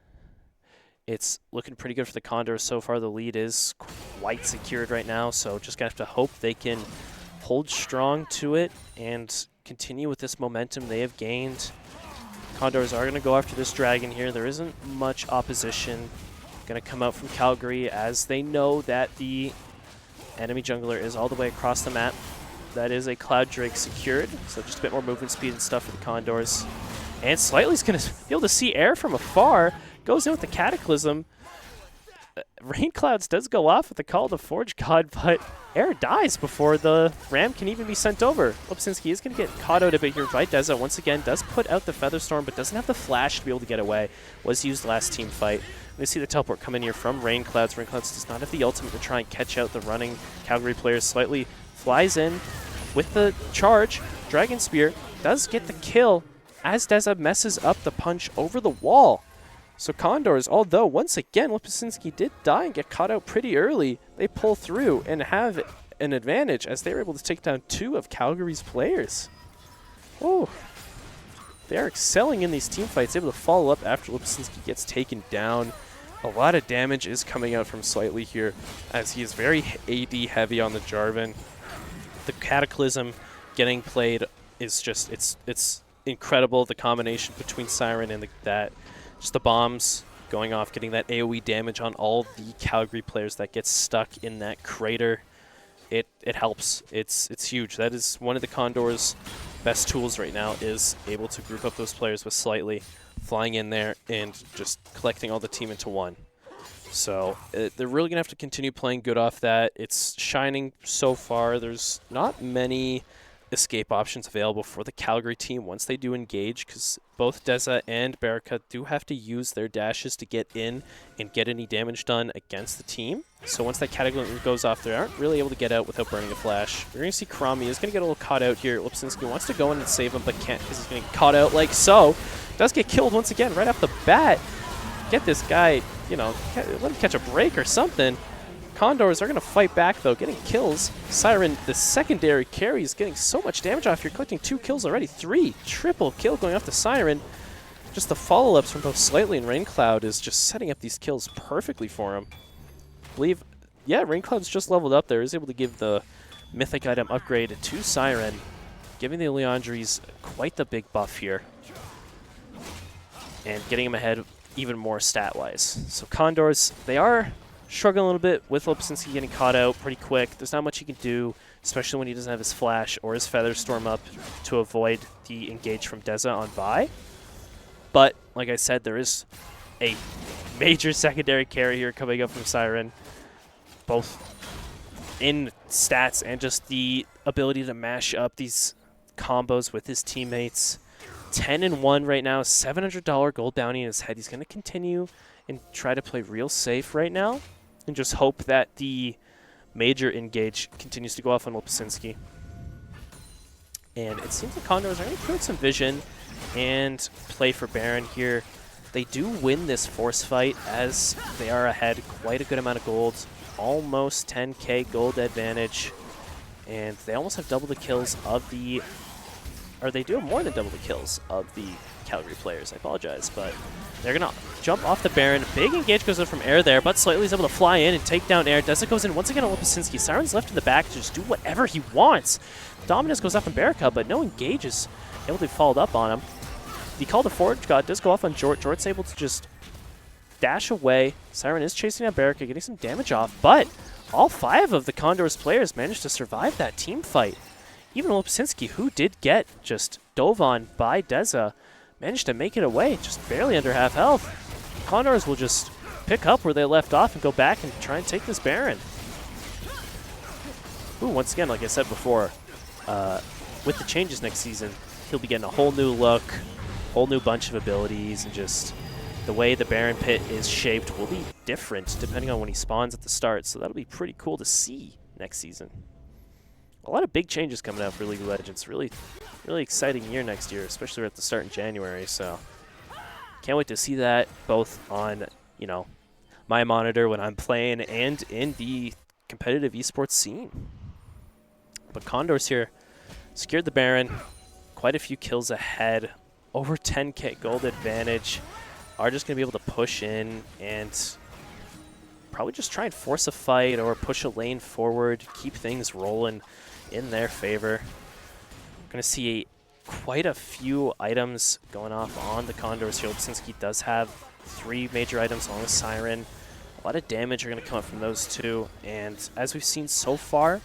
It's looking pretty good for the Condors so far. The lead is quite secured right now, so just gonna have to hope they can hold strong to it and continue with this momentum they have gained. Condors are going to go after this dragon here. There isn't much opposition going to come out from Calgary, as they know that the enemy jungler is all the way across the map. That is a Cloud Drake secured, so just a bit more movement speed and stuff for the Condors. And Slightly's going to be able to see air from afar. Goes in with the Cataclysm. Rain Clouds does go off with the Call of the Forge God, but air dies before the ram can even be sent over. Lopasinski is going to get caught out a bit here by Deza. Once again, does put out the Featherstorm, but doesn't have the flash to be able to get away. Was used last team fight. We see the teleport come in here from Rain Clouds. Rain Clouds does not have the ultimate to try and catch out the running Calgary players. Slightly flies in with the charge. Dragon Spear does get the kill as Deza messes up the punch over the wall. So Condors, although once again Lopasinski did die and get caught out pretty early, they pull through and have an advantage as they're able to take down 2 of Calgary's players. Oh, they are excelling in these team fights, able to follow up after Lopasinski gets taken down. A lot of damage is coming out from Slightly here, as he is very AD heavy on the Jarvan. The Cataclysm getting played is just, it's incredible, the combination between Siren and just the bombs going off, getting that AoE damage on all the Calgary players that get stuck in that crater. It helps. It's huge. That is one of the Condors' best tools right now, is able to group up those players with Slightly, flying in there and just collecting all the team into one. So they're really going to have to continue playing good off that. It's shining so far. There's not many escape options available for the Calgary team once they do engage, because both Deza and Baraka do have to use their dashes to get in and get any damage done against the team. So once that Cataclysm goes off, they aren't really able to get out without burning a flash. We're going to see Karami is going to get a little caught out here. Lopasinski wants to go in and save him, but can't because he's going to get caught out like so. Does get killed once again right off the bat. Get this guy, let him catch a break or something. Condors are going to fight back, though, getting kills. Siren, the secondary carry, is getting so much damage off here, collecting 2 kills already. 3 triple kill going off the Siren. just the follow-ups from both Slightly and Raincloud is just setting up these kills perfectly for him. I believe, yeah, Raincloud's just leveled up there. He's able to give the Mythic item upgrade to Siren, giving the Leandries quite the big buff here. And getting him ahead even more stat-wise. So Condors, they are struggling a little bit with Lopusynski getting caught out pretty quick. There's not much he can do, especially when he doesn't have his Flash or his Featherstorm up to avoid the engage from Deza on Vi. But, like I said, there is a major secondary carry here coming up from Siren, both in stats and just the ability to mash up these combos with his teammates. 10-1 right now, $700 gold bounty in his head. He's going to continue and try to play real safe right now and just hope that the major engage continues to go off on Lopusynski. And it seems like Condors are going to create some vision and play for Baron here. They do win this force fight as they are ahead quite a good amount of gold, almost 10k gold advantage, and they almost have double the kills of the, or they do have more than double the kills of the Calgary players. I apologize, but they're going to jump off the Baron. Big engage goes in from air there, but Slightly is able to fly in and take down air. Deza goes in once again on Lopusynski. Siren's left in the back to just do whatever he wants. Dominus goes up on Baraka, but no engage is able to be followed up on him. The Call to Forge God does go off on Jort. Jort's able to just dash away. Siren is chasing down Baraka, getting some damage off, but all 5 of the Condors players managed to survive that team fight. Even Lopusynski, who did get just dove on by Deza, managed to make it away, just barely under half health. Condors will just pick up where they left off and go back and try and take this Baron. Ooh, once again, like I said before, with the changes next season, he'll be getting a whole new look, whole new bunch of abilities, and just the way the Baron pit is shaped will be different depending on when he spawns at the start, so that'll be pretty cool to see next season. A lot of big changes coming out for League of Legends. Really exciting year next year, especially at the start in January, so can't wait to see that both on, you know, my monitor when I'm playing and in the competitive esports scene. But Condors here secured the Baron, quite a few kills ahead, over 10k gold advantage. Are just going to be able to push in and probably just try and force a fight or push a lane forward, keep things rolling in their favor. Going to see quite a few items going off on the Condors here. Lopusynski does have 3 major items along with Siren. A lot of damage are going to come up from those two. And as we've seen so far,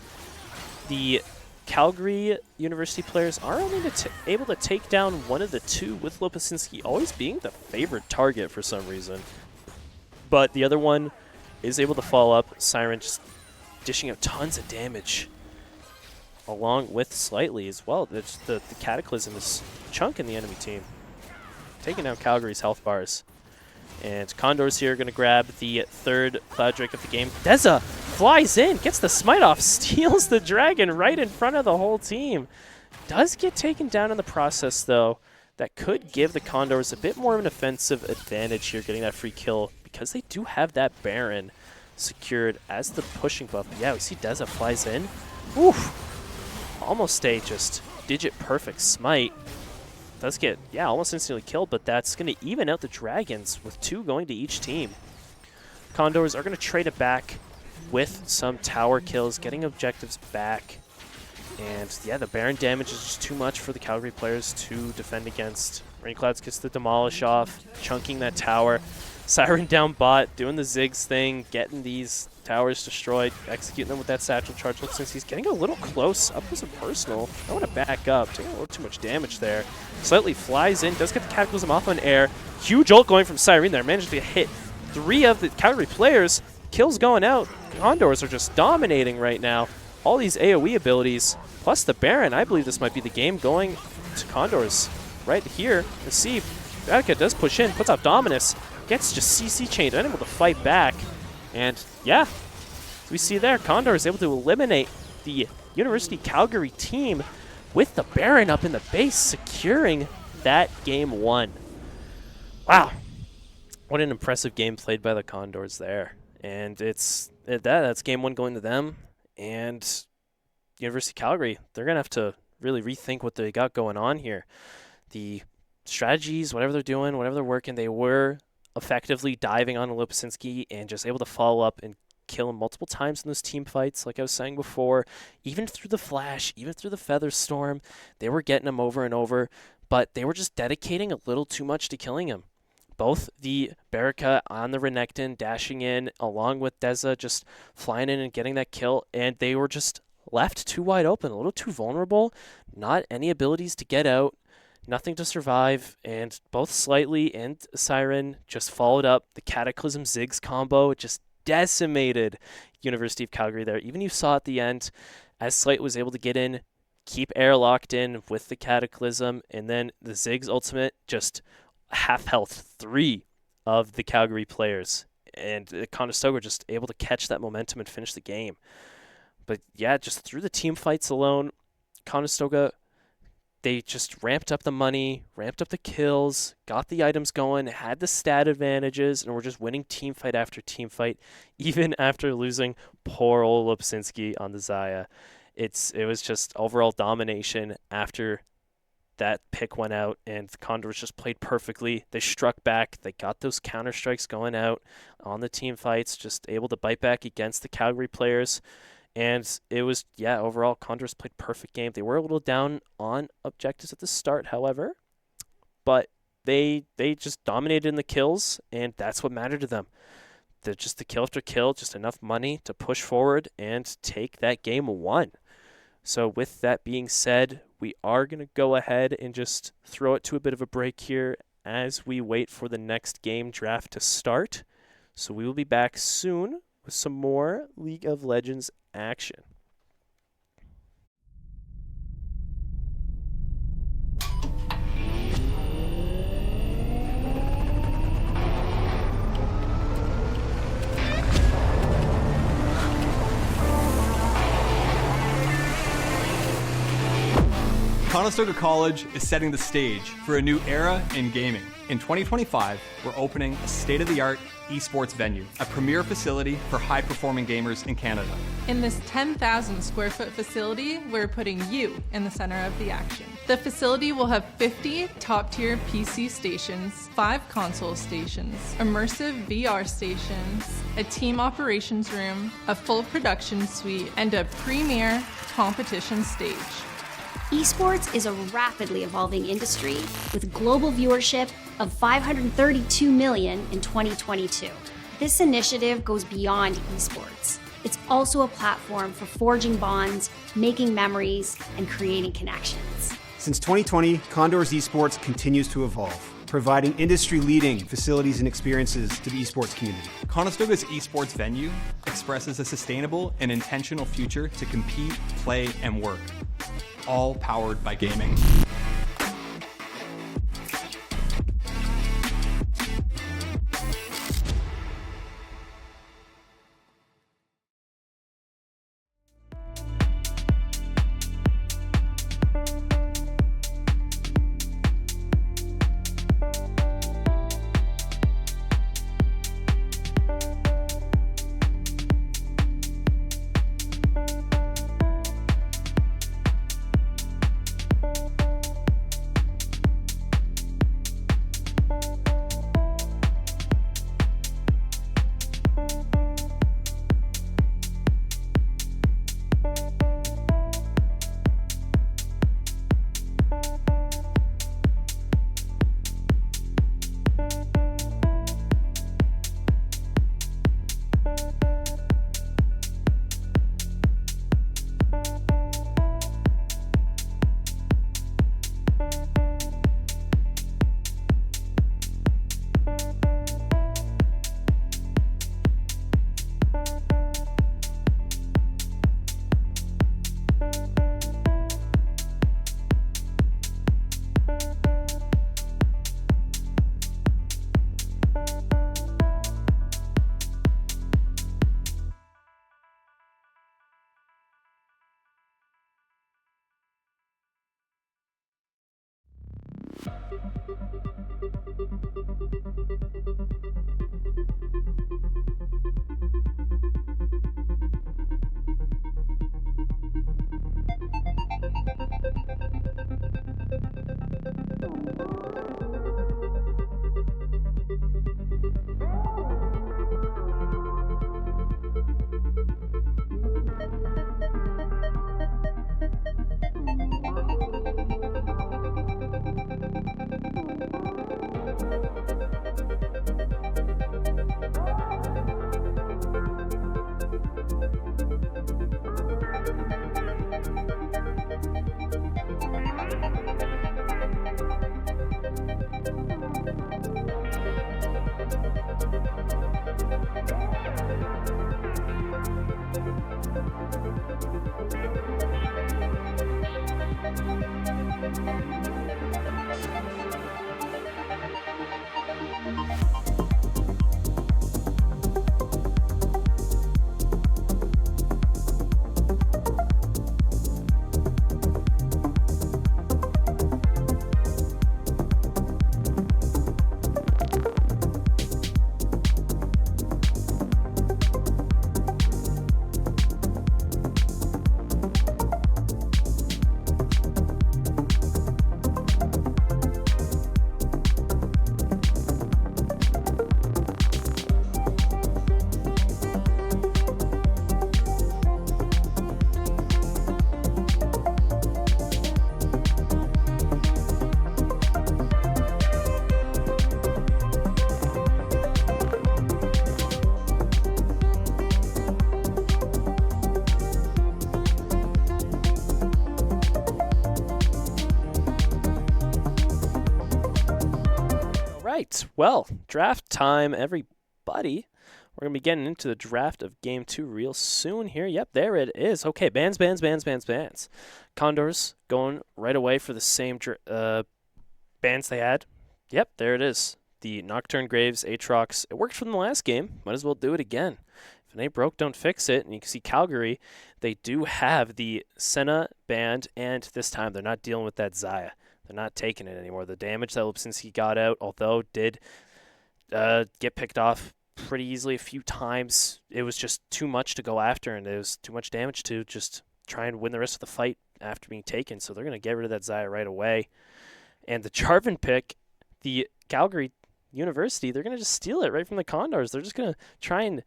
the Calgary University players are only able to take down one of the 2, with Lopusynski always being the favored target for some reason. But the other one is able to follow up. Siren just dishing out tons of damage along with Slightly as well. The Cataclysm is chunking the enemy team, taking down Calgary's health bars. And Condors here are going to grab the 3rd Cloud Drake of the game. Deza flies in, gets the smite off, steals the dragon right in front of the whole team. Does get taken down in the process, though. That could give the Condors a bit more of an offensive advantage here, getting that free kill, because they do have that Baron secured as the pushing buff. But yeah, we see Deza flies in. Oof. Almost a just digit perfect smite. Does get, yeah, almost instantly killed, but that's going to even out the dragons with 2 going to each team. Condors are going to trade it back with some tower kills, getting objectives back. And yeah, the Baron damage is just too much for the Calgary players to defend against. Rainclouds gets the demolish off, chunking that tower. Siren down bot, doing the Ziggs thing, getting these towers destroyed, executing them with that satchel charge. Looks like he's getting a little close, up close and personal. I want to back up, taking a little too much damage there. Slightly flies in, does get the Cataclysm off on air. Huge ult going from Siren there, managed to hit 3 of the Calgary players. Kills going out. Condors are just dominating right now. All these AoE abilities, plus the Baron. I believe this might be the game going to Condors right here. Let's see. Radica does push in, puts out Dominus, gets just CC chained, unable to fight back. And yeah, we see there, Condor is able to eliminate the University Calgary team with the Baron up in the base, securing that game 1. Wow. What an impressive game played by the Condors there. And that's game 1 going to them. And University Calgary, they're going to have to really rethink what they got going on here. The strategies, whatever they're doing, whatever they're working, they were effectively diving on Lipsinski and just able to follow up and kill him multiple times in those team fights. Like I was saying before, even through the Flash, even through the Feather Storm, they were getting him over and over, but they were just dedicating a little too much to killing him. Both the Baraka on the Renekton dashing in, along with Deza just flying in and getting that kill, and they were just left too wide open, a little too vulnerable, not any abilities to get out, nothing to survive, and both Slightly and Siren just followed up the Cataclysm Ziggs combo. It just decimated University of Calgary there. Even you saw at the end, as Slight was able to get in, keep air locked in with the Cataclysm, and then the Ziggs ultimate just half health 3 of the Calgary players, and Conestoga just able to catch that momentum and finish the game. But yeah, just through the team fights alone, Conestoga, they just ramped up the money, ramped up the kills, got the items going, had the stat advantages, and were just winning team fight after team fight, even after losing poor old Lipsinski on the Xayah. It was just overall domination after that pick went out, and the Condors just played perfectly. They struck back. They got those counter strikes going out on the team fights, just able to bite back against the Calgary players. And it was, yeah, overall, Condors played perfect game. They were a little down on objectives at the start, however, but they just dominated in the kills, and that's what mattered to them. Just the kill after kill, just enough money to push forward and take that game 1. So with that being said, we are going to go ahead and just throw it to a bit of a break here as we wait for the next game draft to start. So we will be back soon with some more League of Legends action. Conestoga College is setting the stage for a new era in gaming. In 2025, we're opening a state-of-the-art esports venue, a premier facility for high-performing gamers in Canada. In this 10,000 square foot facility, we're putting you in the center of the action. The facility will have 50 top-tier PC stations, 5 console stations, immersive VR stations, a team operations room, a full production suite, and a premier competition stage. Esports is a rapidly evolving industry with global viewership of 532 million in 2022. This initiative goes beyond esports. It's also a platform for forging bonds, making memories, and creating connections. Since 2020, Condors Esports continues to evolve, providing industry-leading facilities and experiences to the esports community. Conestoga's esports venue expresses a sustainable and intentional future to compete, play, and work, all powered by gaming. right. Well, draft time, everybody. We're going to be getting into the draft of Game 2 real soon here. Yep, there it is. Okay, bands. Condors going right away for the same bands they had. Yep, there it is. The Nocturne Graves, Aatrox. It worked from the last game. Might as well do it again. If it ain't broke, don't fix it. And you can see Calgary, they do have the Senna band, and this time they're not dealing with that Xayah. They're not taking it anymore. The damage that Lipsinski got out, although did get picked off pretty easily a few times, it was just too much to go after, and it was too much damage to just try and win the rest of the fight after being taken. So they're going to get rid of that Xayah right away. And the Jarvan pick, the Calgary University, they're going to just steal it right from the Condors. They're just going to try and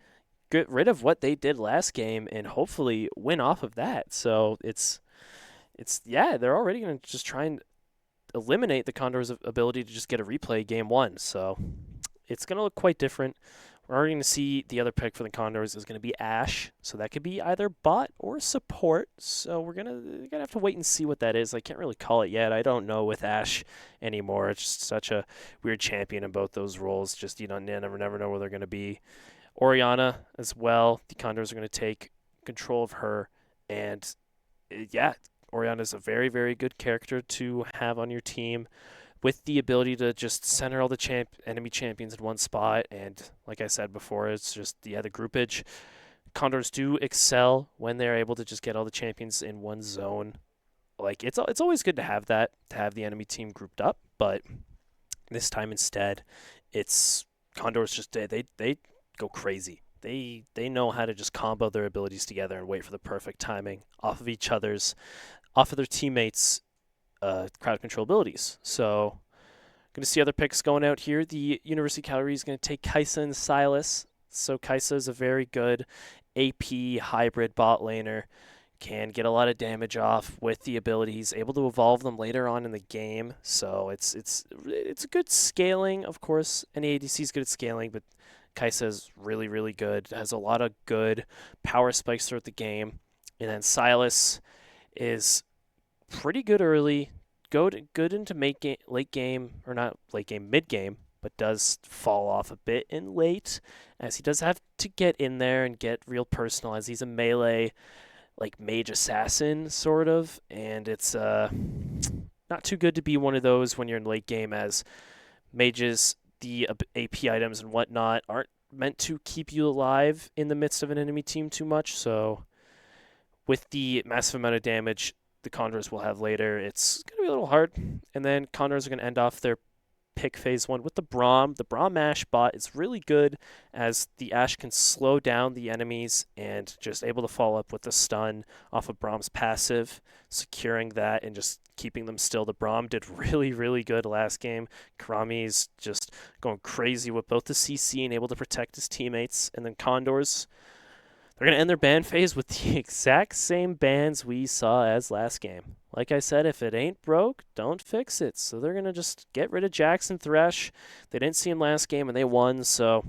get rid of what they did last game and hopefully win off of that. So they're already going to just try and eliminate the Condors' ability to just get a replay game 1. So it's going to look quite different. We're already going to see the other pick for the Condors is going to be Ashe. So that could be either bot or support. So we're going to have to wait and see what that is. I can't really call it yet. I don't know with Ashe anymore. It's just such a weird champion in both those roles. Just, you never know where they're going to be. Orianna as well. The Condors are going to take control of her. And Orianna is a very, very good character to have on your team, with the ability to just center all the enemy champions in one spot. And like I said before, it's just the groupage. Condors do excel when they're able to just get all the champions in one zone. Like, it's always good to have that, to have the enemy team grouped up, but this time instead, it's Condors just, they go crazy. They know how to just combo their abilities together and wait for the perfect timing off of their teammates' crowd control abilities. So going to see other picks going out here. The University of Calgary is going to take Kai'Sa and Silas. So Kai'Sa is a very good AP hybrid bot laner. Can get a lot of damage off with the abilities, able to evolve them later on in the game. So it's a good scaling, of course. Any ADC is good at scaling, but Kai'Sa is really, really good. Has a lot of good power spikes throughout the game. And then Silas is pretty good early, good into mid game, but does fall off a bit in late, as he does have to get in there and get real personalized. He's a melee, like, mage assassin, sort of, and it's not too good to be one of those when you're in late game, as mages, the AP items and whatnot aren't meant to keep you alive in the midst of an enemy team too much. So with the massive amount of damage the Condors will have later, it's going to be a little hard. And then Condors are going to end off their pick phase 1 with the Braum. The Braum Ashe bot is really good, as the Ashe can slow down the enemies and just able to follow up with the stun off of Braum's passive, securing that and just keeping them still. The Braum did really, really good last game. Karami's just going crazy with both the CC and able to protect his teammates. And then Condors, they're going to end their ban phase with the exact same bans we saw as last game. Like I said, if it ain't broke, don't fix it. So they're going to just get rid of Jackson Thresh. They didn't see him last game, and they won. So,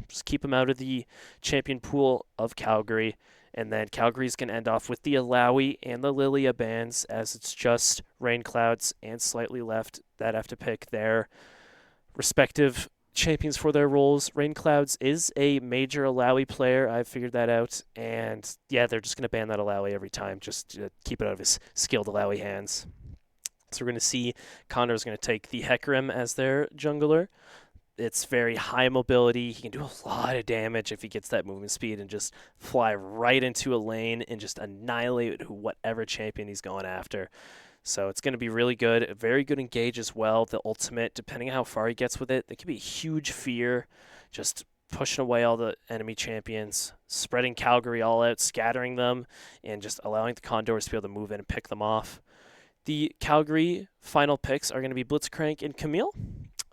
just keep him out of the champion pool of Calgary. And then Calgary's going to end off with the Alawi and the Lilia bans, as it's just Rain Clouds and Slightly Left that have to pick their respective champions for their roles. Rain Clouds is a major Alawi player. I've figured that out. And yeah, they're just going to ban that Alawi every time, just to keep it out of his skilled Alawi hands. So we're going to see Condor's going to take the Hecarim as their jungler. It's very high mobility. He can do a lot of damage if he gets that movement speed and just fly right into a lane and just annihilate whatever champion he's going after. So it's going to be really good. A very good engage as well. The ultimate, depending on how far he gets with it, it could be a huge fear, just pushing away all the enemy champions, spreading Calgary all out, scattering them, and just allowing the Condors to be able to move in and pick them off. The Calgary final picks are going to be Blitzcrank and Camille.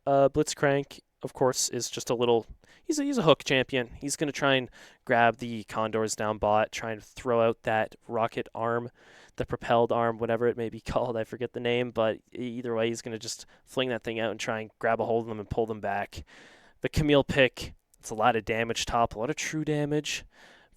Blitzcrank, of course, is just a little... He's a hook champion. He's going to try and grab the Condors down bot, try and throw out that rocket arm, the propelled arm, whatever it may be called. I forget the name, but either way, he's going to just fling that thing out and try and grab a hold of them and pull them back. The Camille pick, it's a lot of damage top, a lot of true damage.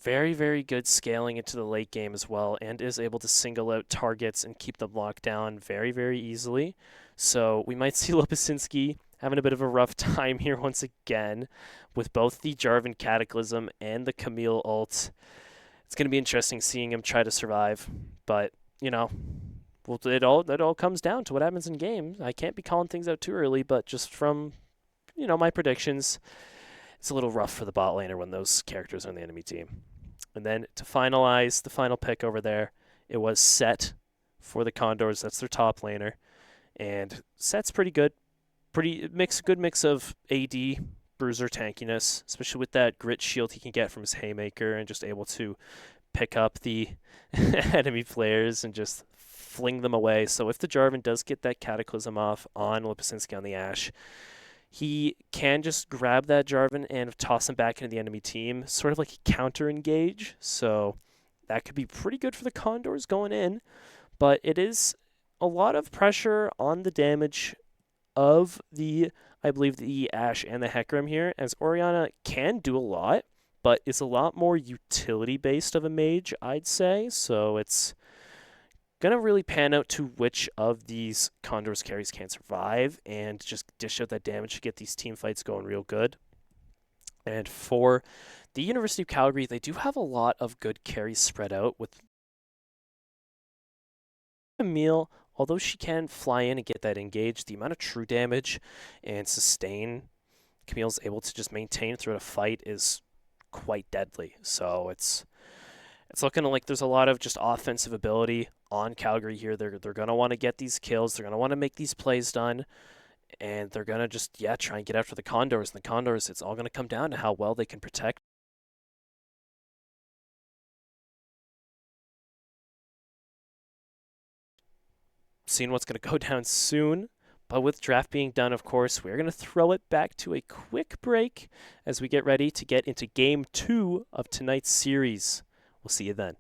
Very, very good scaling into the late game as well, and is able to single out targets and keep them locked down very, very easily. So we might see Lopuscinski having a bit of a rough time here once again with both the Jarvan Cataclysm and the Camille ult. It's going to be interesting seeing him try to survive, but, you know, well, it all comes down to what happens in game. I can't be calling things out too early, but just from, you know, my predictions, it's a little rough for the bot laner when those characters are on the enemy team. And then to finalize the final pick over there, it was Set for the Condors. That's their top laner. And Set's pretty good. Good mix of AD, bruiser tankiness, especially with that grit shield he can get from his Haymaker and just able to pick up the enemy players and just fling them away. So if the Jarvan does get that Cataclysm off on Lipsinski on the Ashe, he can just grab that Jarvan and toss him back into the enemy team, sort of like a counter-engage. So that could be pretty good for the Condors going in, but it is a lot of pressure on the damage of I believe the Ashe and the Hecarim here, as Orianna can do a lot, but it's a lot more utility-based of a mage, I'd say. So it's going to really pan out to which of these Condors carries can survive and just dish out that damage to get these team fights going real good. And for the University of Calgary, they do have a lot of good carries spread out with Camille. Although she can fly in and get that engaged, the amount of true damage and sustain Camille's able to just maintain throughout a fight is quite deadly. So it's looking like there's a lot of just offensive ability on Calgary here. They're going to want to get these kills. They're going to want to make these plays done. And they're going to just, try and get after the Condors. And the Condors, it's all going to come down to how well they can protect. Seeing what's going to go down soon. But with draft being done, of course, we're going to throw it back to a quick break as we get ready to get into Game 2 of tonight's series. We'll see you then.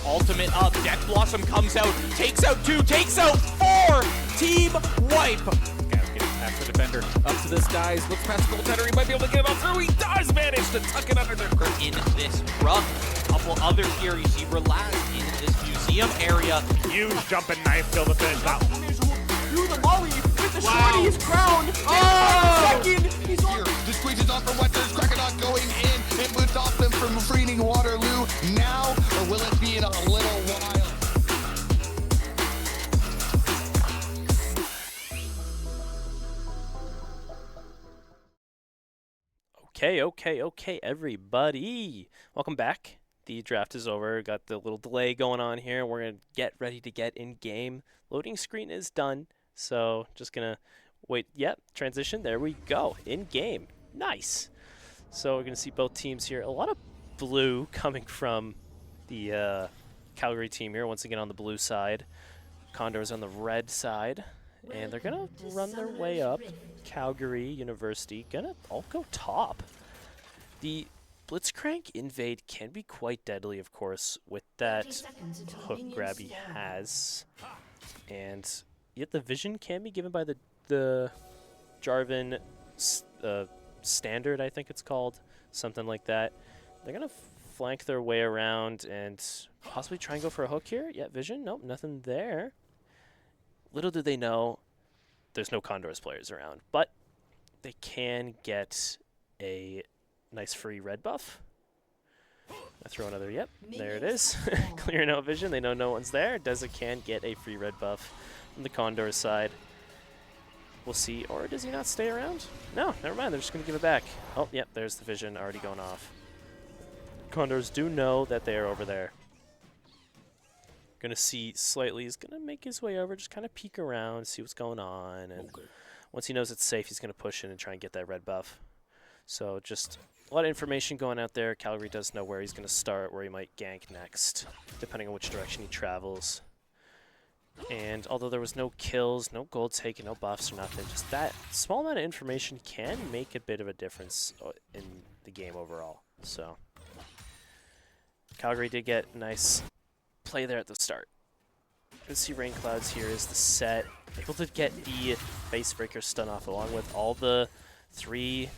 Ultimate up, Death Blossom comes out, takes out 2, takes out 4, team wipe. Guys getting past the defender, up to this guys, looks past the goaltender, he might be able to get it all through, he does manage to tuck it under the grip. In this rough, couple other here, you see Relaz in this museum area. Huge jumping knife till the finish. Through the volley with the shorty, he's crowned. Oh! Second, he's on. The squeeze is off for Winters, Crocodile going in. It moved off them from freeing Waterloo. Now, or will it be in a little while? Okay, everybody. Welcome back. The draft is over. Got the little delay going on here. We're going to get ready to get in game. Loading screen is done. So just going to wait. Yep, transition. There we go. In game. Nice. So we're going to see both teams here. A lot of blue coming from the Calgary team here. Once again on the blue side. Condors on the red side. And they're going to run their way up. Calgary University going to all go top. The Blitzcrank invade can be quite deadly, of course, with that hook grab he has. And yet the vision can be given by the Jarvan standard, I think it's called. Something like that. They're going to flank their way around and possibly try and go for a hook here. Yeah, vision. Nope, nothing there. Little do they know, there's no Condors players around, but they can get a nice free red buff. I throw another, yep, there it is. Clearing out vision, they know no one's there. Deza can get a free red buff from the Condors side. We'll see, or does he not stay around? No, never mind, they're just going to give it back. Oh, yep, there's the vision already going off. Condors do know that they are over there. Going to see slightly, he's going to make his way over, just kind of peek around, see what's going on, and once he knows it's safe, he's going to push in and try and get that red buff. So just a lot of information going out there. Calgary does know where he's going to start, where he might gank next, depending on which direction he travels. And although there was no kills, no gold taken, no buffs or nothing, just that small amount of information can make a bit of a difference in the game overall. So Calgary did get a nice play there at the start. You can see Rain Clouds here is the set. Able to get the Face Breaker stun off along with all the 3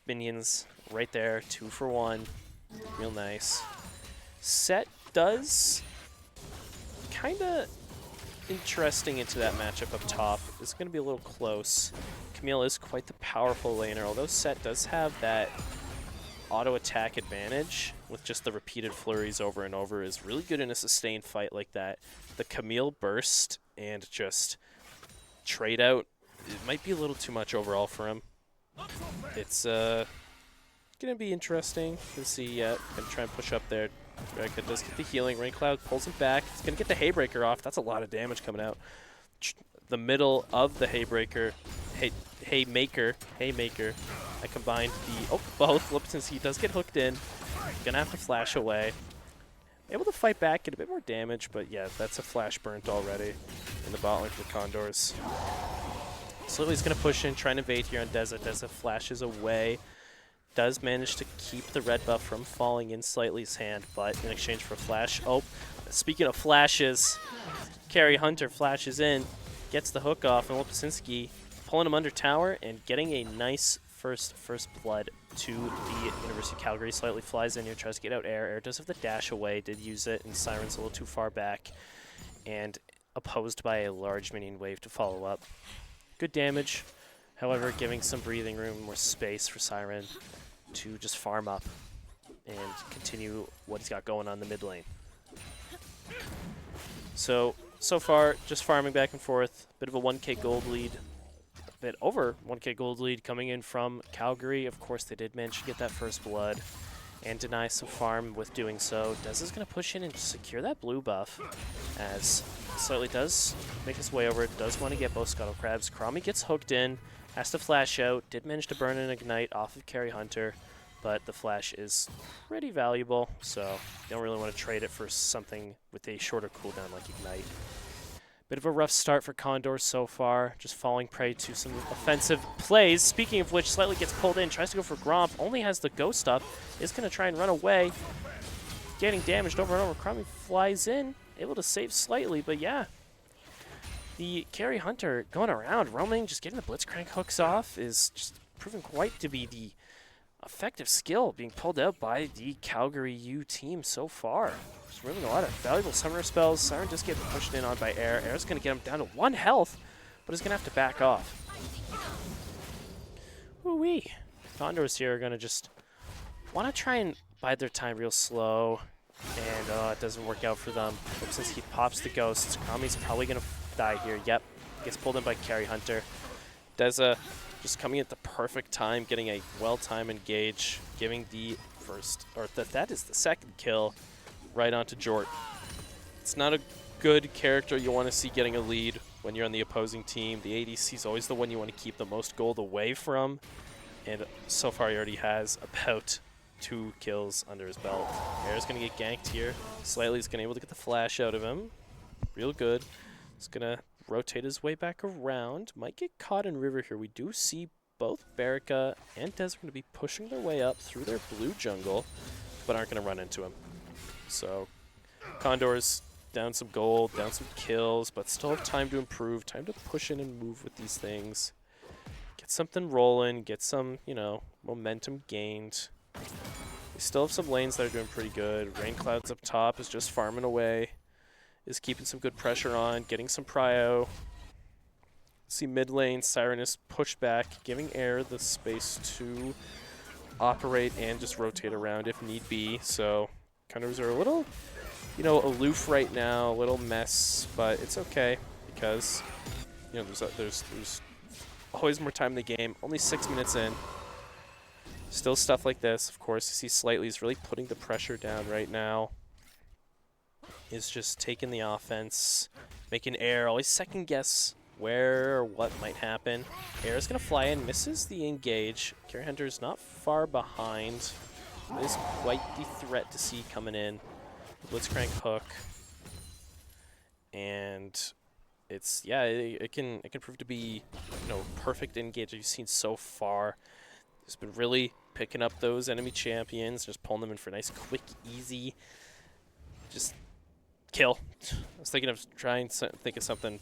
minions right there. 2 for 1. Real nice. Set does kind of interesting into that matchup up top. It's going to be a little close. Camille is quite the powerful laner, although Set does have that auto attack advantage with just the repeated flurries over and over. Is really good in a sustained fight like that. The Camille burst and just trade out, it might be a little too much overall for him. It's gonna be interesting to see. Gonna try and push up there. Rebecca does get the healing. Raincloud pulls him back. He's gonna get the Haybreaker off. That's a lot of damage coming out. The middle of the Haybreaker, Haymaker. I combined the both. Lipton's he does get hooked in. Gonna have to flash away. Able to fight back, get a bit more damage, but yeah, that's a flash burnt already in the bot lane for the Condors. So he's gonna push in, trying to evade here on Deza. Deza flashes away. Does manage to keep the red buff from falling in Slightly's hand, but in exchange for a flash. Oh, speaking of flashes, Carrie Hunter flashes in, gets the hook off, and Lipsinski pulling him under tower and getting a nice first blood to the University of Calgary. Slightly flies in here, tries to get out air. Air does have the dash away, did use it, and Siren's a little too far back, and opposed by a large minion wave to follow up. Good damage, however, giving some breathing room, more space for Siren to just farm up and continue what he's got going on in the mid lane. So far, just farming back and forth. Bit of a 1k gold lead. A bit over 1k gold lead coming in from Calgary. Of course, they did manage to get that first blood and deny some farm with doing so. Dez is going to push in and secure that blue buff, as Slightly does make his way over. Does want to get both Scuttle Crabs. Cromie gets hooked in, has to flash out. Did manage to burn an Ignite off of Carrie Hunter, but the flash is pretty valuable, so don't really want to trade it for something with a shorter cooldown like Ignite. Bit of a rough start for Condors so far, just falling prey to some offensive plays. Speaking of which, Slightly gets pulled in, tries to go for Gromp, only has the Ghost up, is going to try and run away. getting damaged over and over. Crummy flies in, able to save slightly, but yeah. The carry hunter going around, roaming, just getting the blitzcrank hooks off is just proving quite to be the effective skill being pulled out by the Calgary U team so far. Just removing a lot of valuable summoner spells. Siren just getting pushed in on by Air. Air's going to get him down to 1 health, but is going to have to back off. Woo-wee. Condors here are going to just want to try and bide their time real slow, and it doesn't work out for them. But since he pops the ghosts, Kami's probably going to die here. Yep, gets pulled in by Carry Hunter. Deza just coming at the perfect time, getting a well-timed engage, giving the first, or that is the second kill right onto Jort. It's not a good character you want to see getting a lead when you're on the opposing team. The ADC is always the one you want to keep the most gold away from, and so far he already has about 2 kills under his belt. Air's going to get ganked here. Slightly's going to be able to get the flash out of him. Real good. He's going to rotate his way back around. Might get caught in river here. We do see both Baraka and Dez are going to be pushing their way up through their blue jungle, but aren't going to run into him. So Condors down some gold, down some kills, but still have time to improve, time to push in and move with these things. Get something rolling, get some, you know, momentum gained. We still have some lanes that are doing pretty good. Rain Clouds up top is just farming away. Is keeping some good pressure on, getting some prio. See mid lane, Siren is pushed back, giving Air the space to operate and just rotate around if need be. So Condors are a little, you know, aloof right now, a little mess, but it's okay because, you know, there's always more time in the game. Only 6 minutes in. Still stuff like this, of course. You see Slightly is really putting the pressure down right now. Is just taking the offense, making Air always second guess where or what might happen. Air is going to fly in, misses the engage. Carry Hunter is not far behind. It is quite the threat to see coming in. Blitzcrank hook. And it's, yeah, it can prove to be, you know, perfect engage you've seen so far. It's been really picking up those enemy champions, just pulling them in for a nice, quick, easy, just kill. I was thinking of trying to think of something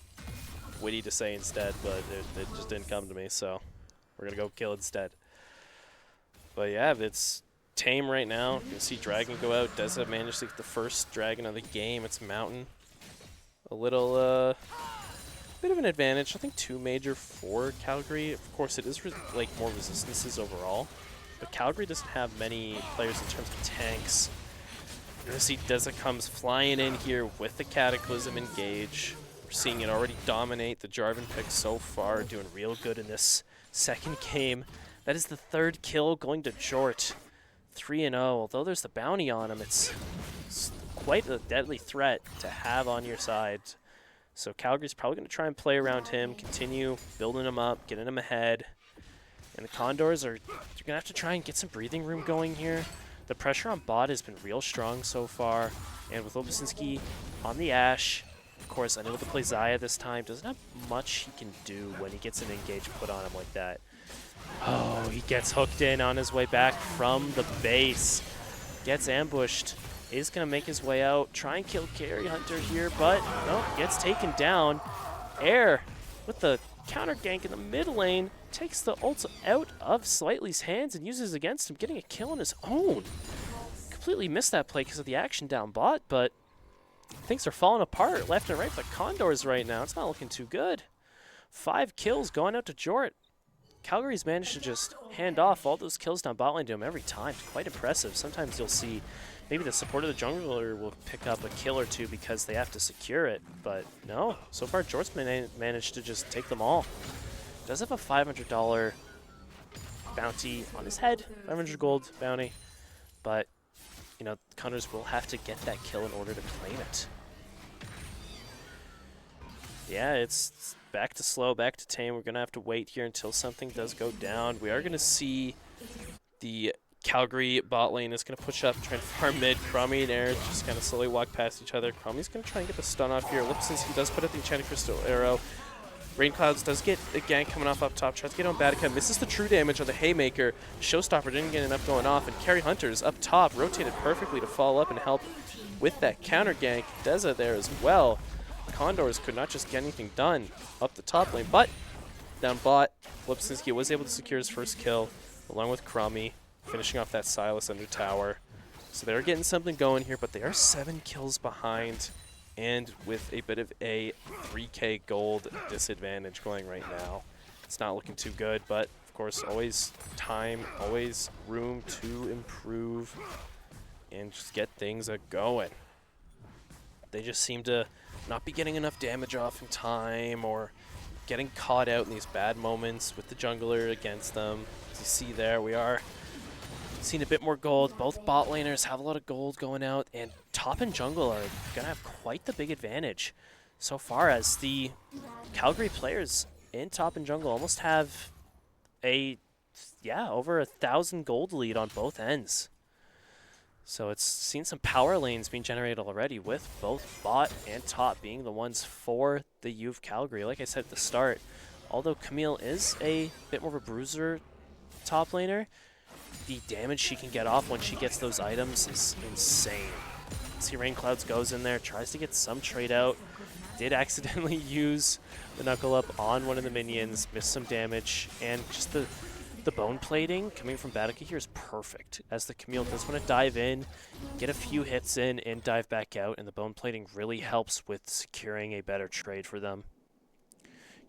witty to say instead, but it just didn't come to me, so we're going to go kill instead. But yeah, it's tame right now. You can see Dragon go out. Deza managed to get the first Dragon of the game. It's Mountain. A little bit of an advantage. Nothing too major for Calgary. Of course, it is like more resistances overall, but Calgary doesn't have many players in terms of tanks. You're going to see Deza comes flying in here with the Cataclysm engage. We're seeing it already dominate the Jarvan pick so far, doing real good in this second game. That is the 3rd kill going to Jort. 3-0. Although there's the bounty on him, it's quite a deadly threat to have on your side. So Calgary's probably going to try and play around him, continue building him up, getting him ahead. And the Condors are going to have to try and get some breathing room going here. The pressure on bot has been real strong so far, and with Lobusinski on the Ashe, of course, unable to play Xayah this time, doesn't have much he can do when he gets an engage put on him like that. Oh, he gets hooked in on his way back from the base. Gets ambushed. Is going to make his way out, try and kill Carry Hunter here, but no, gets taken down. Air with the counter gank in the mid lane, takes the ult out of Slightly's hands and uses against him, getting a kill on his own. Completely missed that play because of the action down bot, but things are falling apart left and right for the Condors right now. It's not looking too good. 5 kills going out to Jort. Calgary's managed to just hand off all those kills down bot lane to him every time. It's quite impressive. Sometimes you'll see maybe the support of the jungler will pick up a kill or two because they have to secure it, but no. So far, Jort's managed to just take them all. Does have a $500 bounty on his head, 500 gold bounty, but you know, Condors will have to get that kill in order to claim it. Yeah, it's back to slow, back to tame. We're going to have to wait here until something does go down. We are going to see the Calgary bot lane is going to push up, try and farm mid. Crummy and Air just kind of slowly walk past each other. Crummy's going to try and get the stun off here. Lipson's, he does put out the Enchanted Crystal Arrow. Rain Clouds does get a gank coming off up top, tries to get on Batica, misses the true damage of the Haymaker. Showstopper didn't get enough going off, and Carry Hunter's up top, rotated perfectly to follow up and help with that counter gank. Deza there as well. Condors could not just get anything done up the top lane, but down bot, Lipsinski was able to secure his first kill, along with Crummy, finishing off that Silas under tower. So they're getting something going here, but they are 7 kills behind, and with a bit of a 3k gold disadvantage going right now. It's not looking too good, but of course always time, always room to improve and just get things going. They just seem to not be getting enough damage off in time, or getting caught out in these bad moments with the jungler against them. As you see there, we are seeing a bit more gold. Both bot laners have a lot of gold going out, and top and jungle are going to have quite the big advantage so far, as the Calgary players in top and jungle almost have a, over 1,000 gold lead on both ends. So it's seen some power lanes being generated already, with both bot and top being the ones for the U of Calgary. Like I said at the start, although Camille is a bit more of a bruiser top laner, the damage she can get off when she gets those items is insane. See, Rain Clouds goes in there, tries to get some trade out, did accidentally use the knuckle up on one of the minions, missed some damage, and just the bone plating coming from Batica here is perfect, as the Camille does want to dive in, get a few hits in, and dive back out, and the bone plating really helps with securing a better trade for them.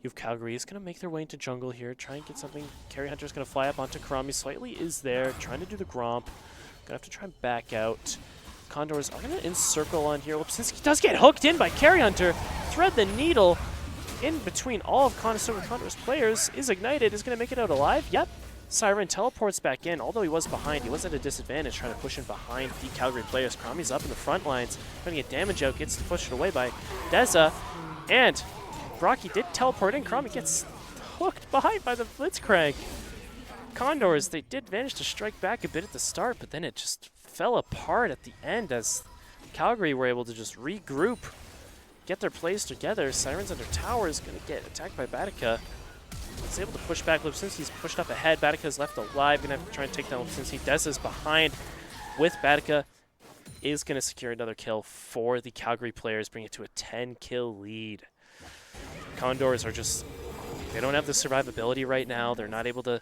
U of Calgary is going to make their way into jungle here, try and get something. Carry Hunter's going to fly up onto Karami. Slightly is there, trying to do the Gromp. Going to have to try and back out. Condors are going to encircle on here. Lipsinski does get hooked in by Carry Hunter. Thread the needle in between all of Condors players. Is ignited, is going to make it out alive. Yep. Siren teleports back in, although he was behind. He was at a disadvantage trying to push in behind the Calgary players. Karami's up in the front lines, trying to get damage out, gets pushed away by Deza. And Brocky did teleport in. Karami gets hooked behind by the Blitzcrank. Condors, they did manage to strike back a bit at the start, but then it just fell apart at the end as Calgary were able to just regroup, get their plays together. Siren's under tower is going to get attacked by Batica. He's able to push back. Lipsinski's pushed up ahead. Batica's left alive. Going to have to try and take down Lipsinski. Deza's behind with Batica. Is going to secure another kill for the Calgary players, bring it to a 10-kill lead. Condors are just, they don't have the survivability right now. They're not able to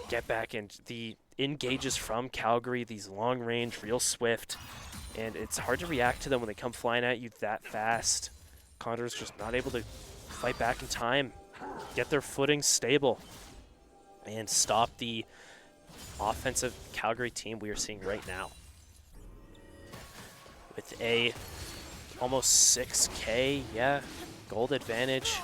get back, and the engages from Calgary, these long range, real swift, and it's hard to react to them when they come flying at you that fast. Condors just not able to fight back in time, get their footing stable, and stop the offensive Calgary team we are seeing right now. With a almost 6k, gold advantage.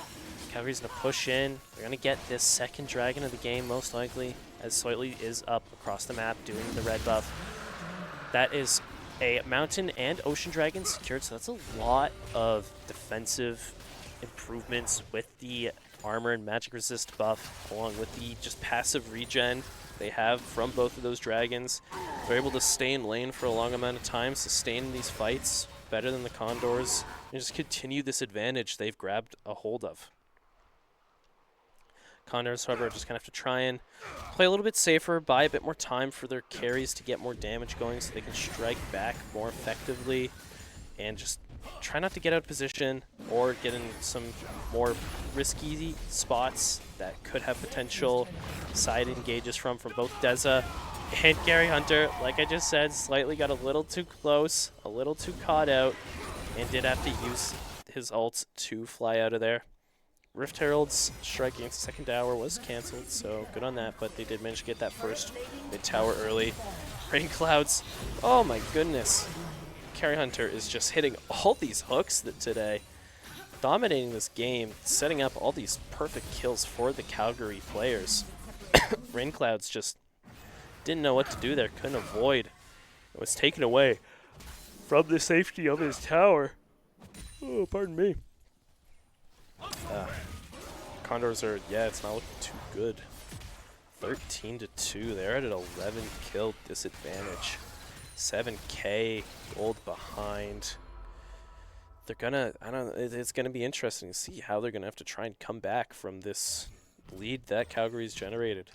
Calgary's going to push in. They're going to get this second dragon of the game, most likely, as Slightly is up across the map doing the red buff. That is a mountain and ocean dragon secured, so that's a lot of defensive improvements with the armor and magic resist buff, along with the just passive regen they have from both of those dragons. They're able to stay in lane for a long amount of time, sustain these fights better than the Condors, and just continue this advantage they've grabbed a hold of. Condors, however, are just going to have to try and play a little bit safer, buy a bit more time for their carries to get more damage going so they can strike back more effectively, and just try not to get out of position or get in some more risky spots that could have potential side engages from both Deza and Carry Hunter. Like I just said, Slightly got a little too close, a little too caught out, and did have to use his ult to fly out of there. Rift Herald's strike against the second tower was cancelled, so good on that, but they did manage to get that first mid-tower early. Rain Clouds, oh my goodness. Carry Hunter is just hitting all these hooks today, dominating this game, setting up all these perfect kills for the Calgary players. Rain Clouds just didn't know what to do there, couldn't avoid. It was taken away from the safety of his tower. Oh, pardon me. Condors are, it's not looking too good. 13-2, they're at an 11 kill disadvantage. 7k gold behind. they're gonna, it's gonna be interesting to see how they're gonna have to try and come back from this lead that Calgary's generated.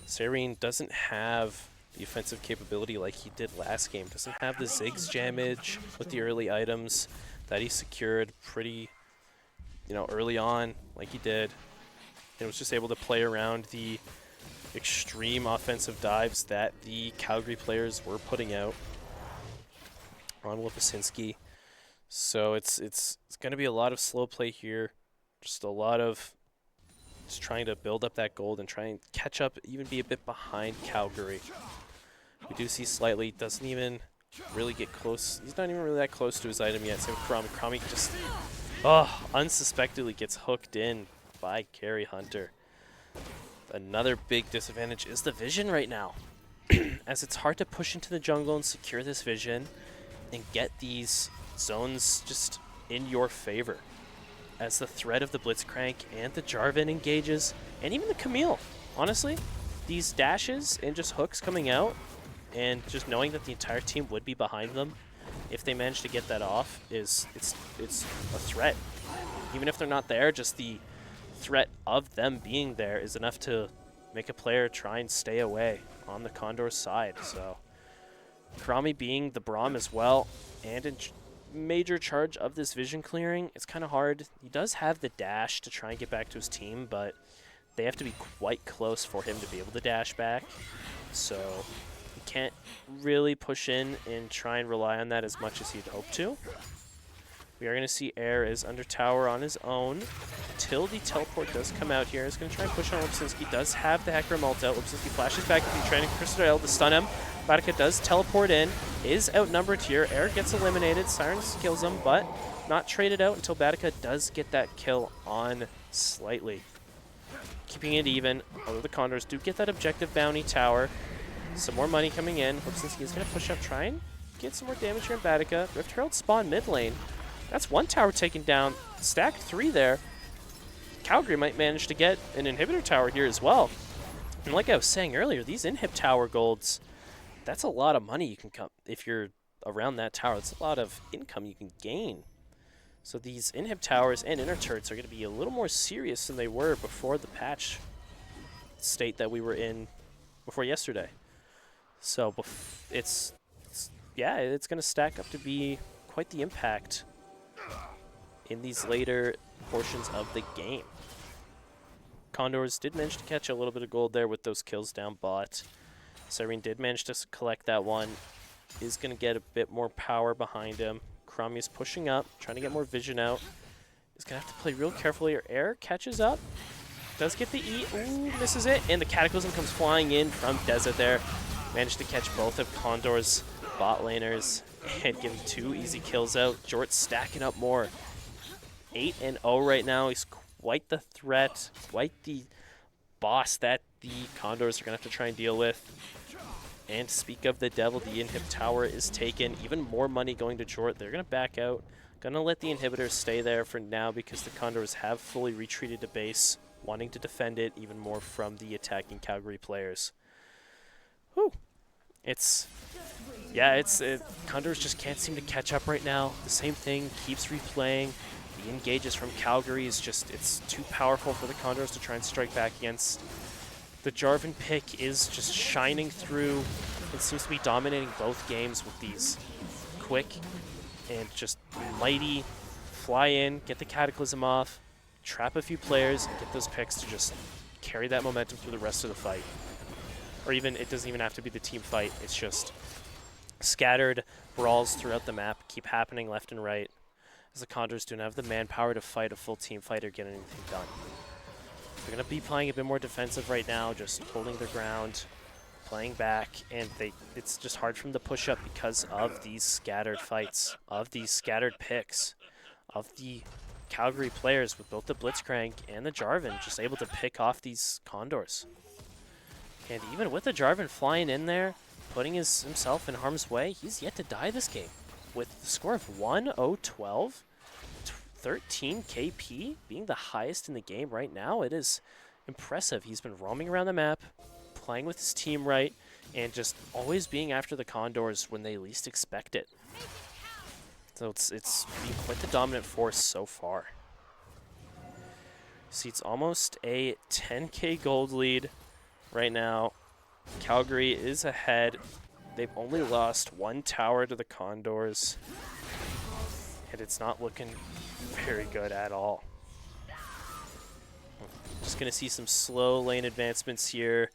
Serene doesn't have the offensive capability like he did last game. Doesn't have the Ziggs jammage with the early items that he secured pretty, early on like he did. And was just able to play around the extreme offensive dives that the Calgary players were putting out on Liposinski. So it's going to be a lot of slow play here. Just a lot of just trying to build up that gold and try and catch up, even be a bit behind Calgary. We do see slightly, doesn't even really get close. He's not even really that close to his item yet. Same with Cromie. Cromie just, unsuspectedly gets hooked in by Carry Hunter. Another big disadvantage is the vision right now, as it's hard to push into the jungle and secure this vision and get these zones just in your favor. As the threat of the Blitzcrank and the Jarvan engages, and even the Camille. Honestly, these dashes and just hooks coming out, and just knowing that the entire team would be behind them, if they manage to get that off, it's a threat. Even if they're not there, just the threat of them being there is enough to make a player try and stay away on the Condors side. So Cromie being the Braum as well, and in major charge of this vision clearing, it's kind of hard. He does have the dash to try and get back to his team, but they have to be quite close for him to be able to dash back. So he can't really push in and try and rely on that as much as he'd hope to. We are going to see Air is under tower on his own until the teleport does come out here. He's going to try and push on Lipsinski. Does have the Hecarim ult out. Lipsinski flashes back to be trying to Crystal to stun him. Batica does teleport in. Is outnumbered here. Air gets eliminated. Sirens kills him, but not traded out until Batica does get that kill on Slightly. Keeping it even, although the Condors do get that objective bounty tower. Some more money coming in. Lipsinski is going to push up, try and get some more damage here in Batica. Rift Herald spawn mid lane. That's one tower taken down. Stacked 3 there. Calgary might manage to get an inhibitor tower here as well. And like I was saying earlier, these inhib tower golds, that's a lot of money you can come if you're around that tower. That's a lot of income you can gain. So these inhib towers and inner turrets are going to be a little more serious than they were before the patch state that we were in before yesterday. So it's going to stack up to be quite the impact in these later portions of the game. Condors did manage to catch a little bit of gold there with those kills down bot. Serene did manage to collect that one. Is going to get a bit more power behind him. Cromie is pushing up, trying to get more vision out. Is going to have to play real carefully or Air catches up. Does get the E. Ooh, misses it. And the Cataclysm comes flying in from Desert there. Managed to catch both of Condor's bot laners and getting 2 easy kills out. Jort's stacking up more. 8-0 right now. He's quite the threat, quite the boss that the Condors are going to have to try and deal with. And to speak of the devil, the inhib tower is taken. Even more money going to Jort. They're going to back out. Going to let the inhibitors stay there for now because the Condors have fully retreated to base, wanting to defend it even more from the attacking Calgary players. Whew. Condors just can't seem to catch up right now. The same thing keeps replaying. The engages from Calgary is just, it's too powerful for the Condors to try and strike back against. The Jarvan pick is just shining through. It seems to be dominating both games with these quick and just mighty fly in, get the Cataclysm off, trap a few players, and get those picks to just carry that momentum through the rest of the fight. Or even, it doesn't even have to be the team fight, it's just scattered brawls throughout the map keep happening left and right, as the Condors don't have the manpower to fight a full team fight or get anything done. They're going to be playing a bit more defensive right now, just holding their ground, playing back, and it's just hard for them to push up because of these scattered fights, of these scattered picks, of the Calgary players with both the Blitzcrank and the Jarvan just able to pick off these Condors. And even with the Jarvan flying in there, putting himself in harm's way, he's yet to die this game. With the score of 1-0-12, 13 KP being the highest in the game right now, it is impressive. He's been roaming around the map, playing with his team right, and just always being after the Condors when they least expect it. So it's been quite the dominant force so far. See, it's almost a 10K gold lead right now. Calgary is ahead. They've only lost 1 tower to the Condors, and it's not looking very good at all. Just going to see some slow lane advancements here.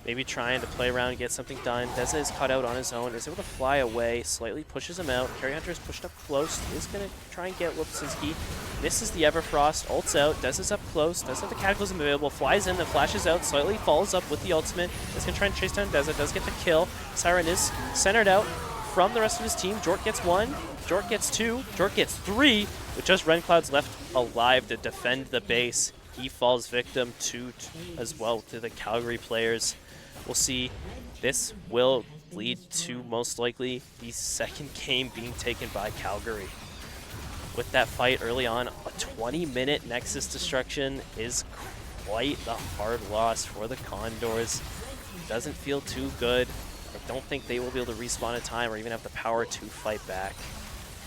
Maybe trying to play around and get something done. Deza is caught out on his own, is able to fly away, slightly pushes him out. Carry Hunter is pushed up close, is going to try and get Lipsinski. Misses the Everfrost, ults out, Deza's up close, does have the Cataclysm available, flies in, then flashes out, slightly follows up with the ultimate. Is going to try and chase down Deza, does get the kill. Siren is centered out from the rest of his team. Jort gets 1, Jort gets 2, Jort gets 3, with just Rencloud's left alive to defend the base. He falls victim to as well to the Calgary players. We'll see. This will lead to most likely the second game being taken by Calgary. With that fight early on, a 20-minute Nexus destruction is quite the hard loss for the Condors. Doesn't feel too good. I don't think they will be able to respawn in time or even have the power to fight back.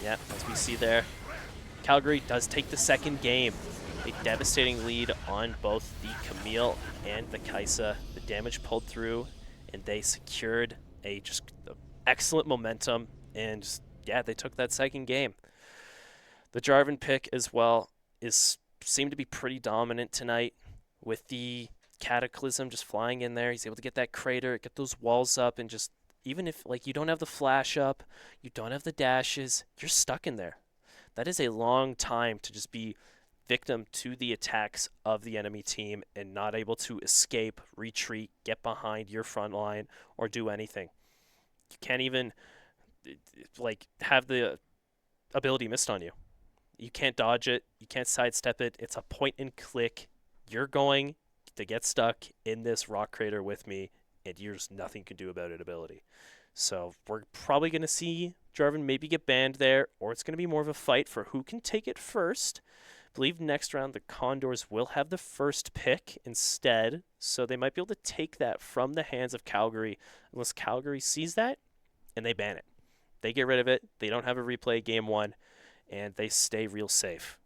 Yeah, as we see there, Calgary does take the second game. A devastating lead on both the Camille and the Kaisa. The damage pulled through, and they secured a just excellent momentum, and yeah, they took that second game. The Jarvan pick as well seemed to be pretty dominant tonight with the Cataclysm just flying in there. He's able to get that crater, get those walls up, and just even if like you don't have the flash up, you don't have the dashes, you're stuck in there. That is a long time to just be victim to the attacks of the enemy team and not able to escape, retreat, get behind your front line, or do anything. You can't even like have the ability missed on you. You can't dodge it. You can't sidestep it. It's a point and click. You're going to get stuck in this rock crater with me, and there's nothing you can do about it ability. So we're probably going to see Jarvan maybe get banned there, or it's going to be more of a fight for who can take it first. I believe next round the Condors will have the first pick instead, so they might be able to take that from the hands of Calgary unless Calgary sees that and they ban it. They get rid of it, they don't have a replay game 1, and they stay real safe.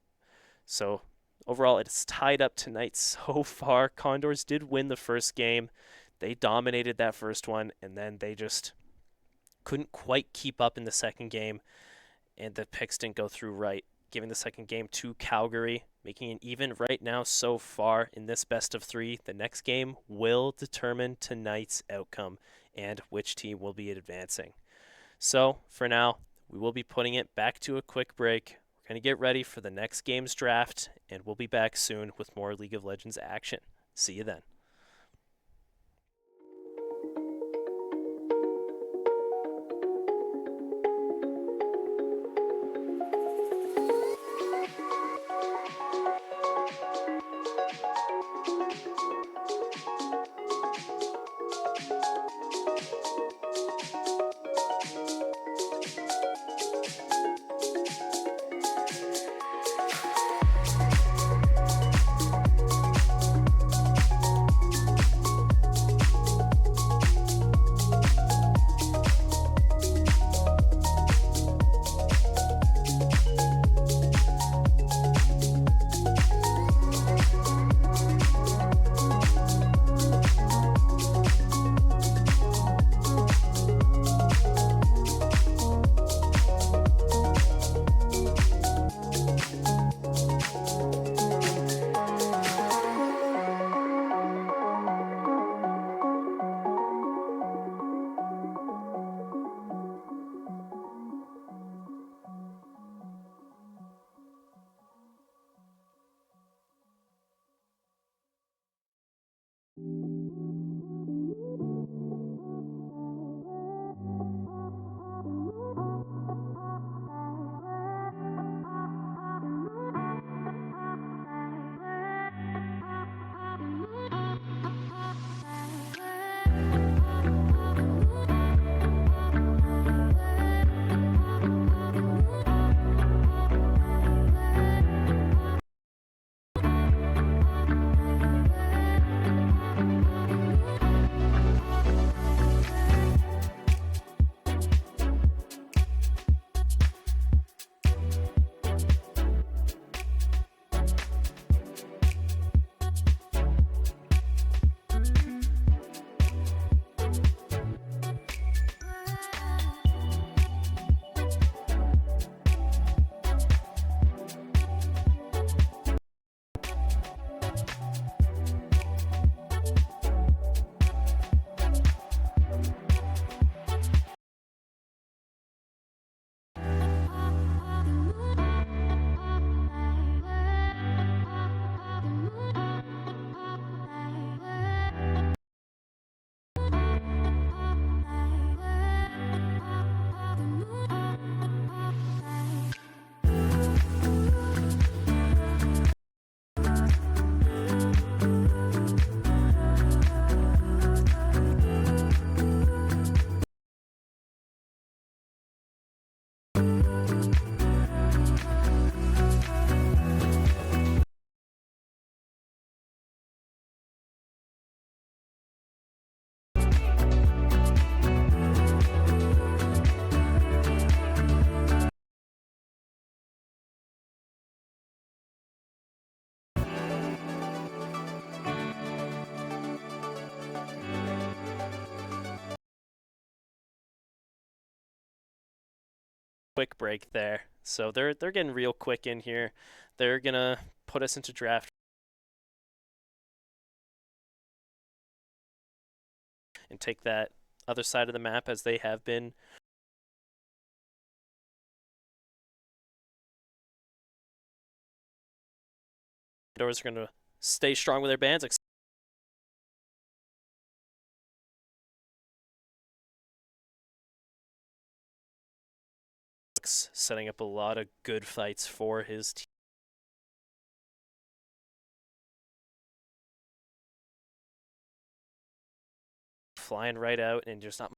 So overall, it's tied up tonight so far. Condors did win the first game. They dominated that first one, and then they just couldn't quite keep up in the second game, and the picks didn't go through right, giving the second game to Calgary, making it even right now so far in this best of 3. The next game will determine tonight's outcome and which team will be advancing. So for now, we will be putting it back to a quick break. We're going to get ready for the next game's draft, and we'll be back soon with more League of Legends action. See you then. quick break there. So they're getting real quick in here. They're gonna put us into draft and take that other side of the map as they have been. Condors are gonna stay strong with their bands. Setting up a lot of good fights for his team. Flying right out and just not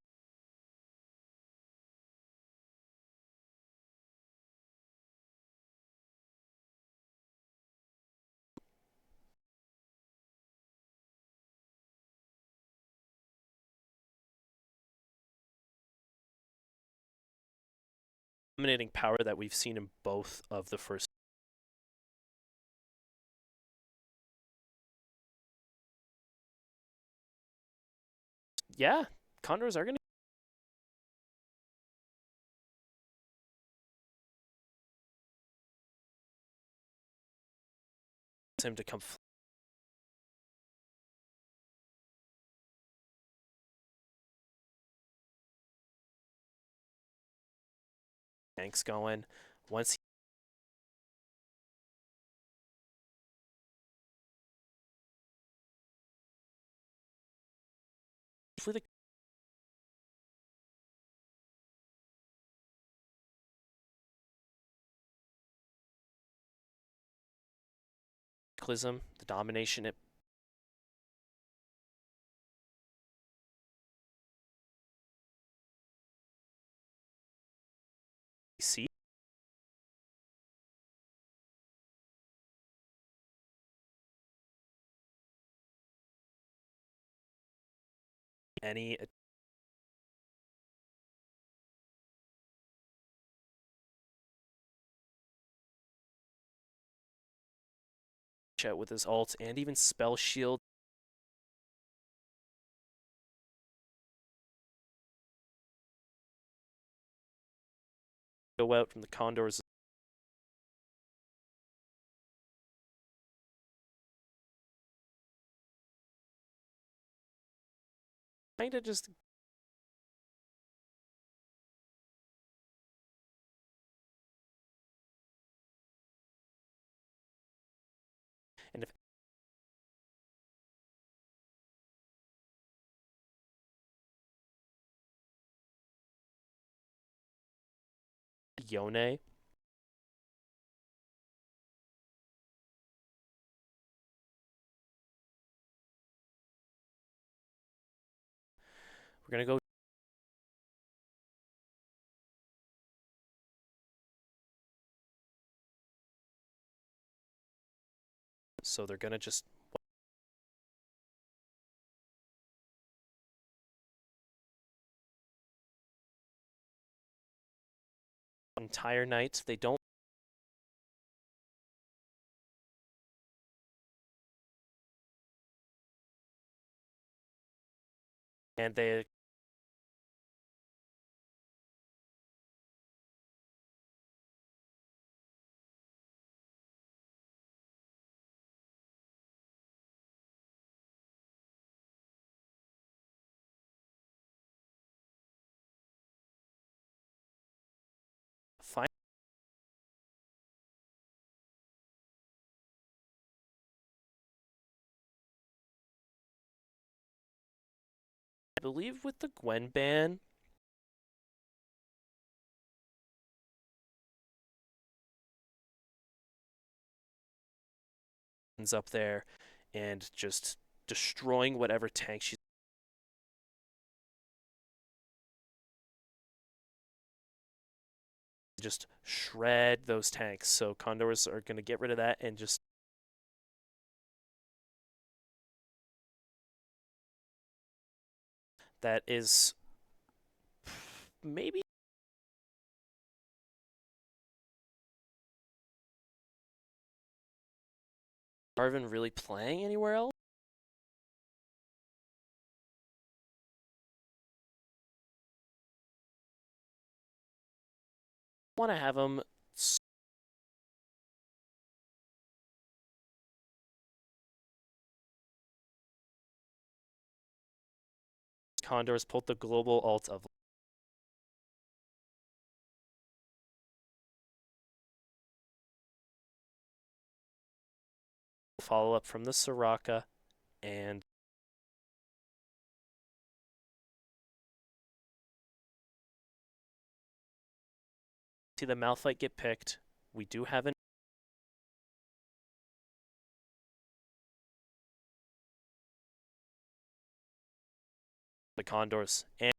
dominating power that we've seen in both of the first. Yeah, Condors are going to him to come. Tanks going. Once hopefully the cataclysm, the domination it see. Any out with his ult and even spell shield. Go out from the Condors. Kind of just and if Yone we're gonna go so they're gonna just entire night. They don't and they find I believe with the Gwen ban up there and just destroying whatever tank she's just shred those tanks. So Condors are going to get rid of that and just that is maybe Marvin really playing anywhere else? want to have them Condors pulled the global ult of follow-up from the Soraka, and see the Malphite get picked. We do have an the Condors, and at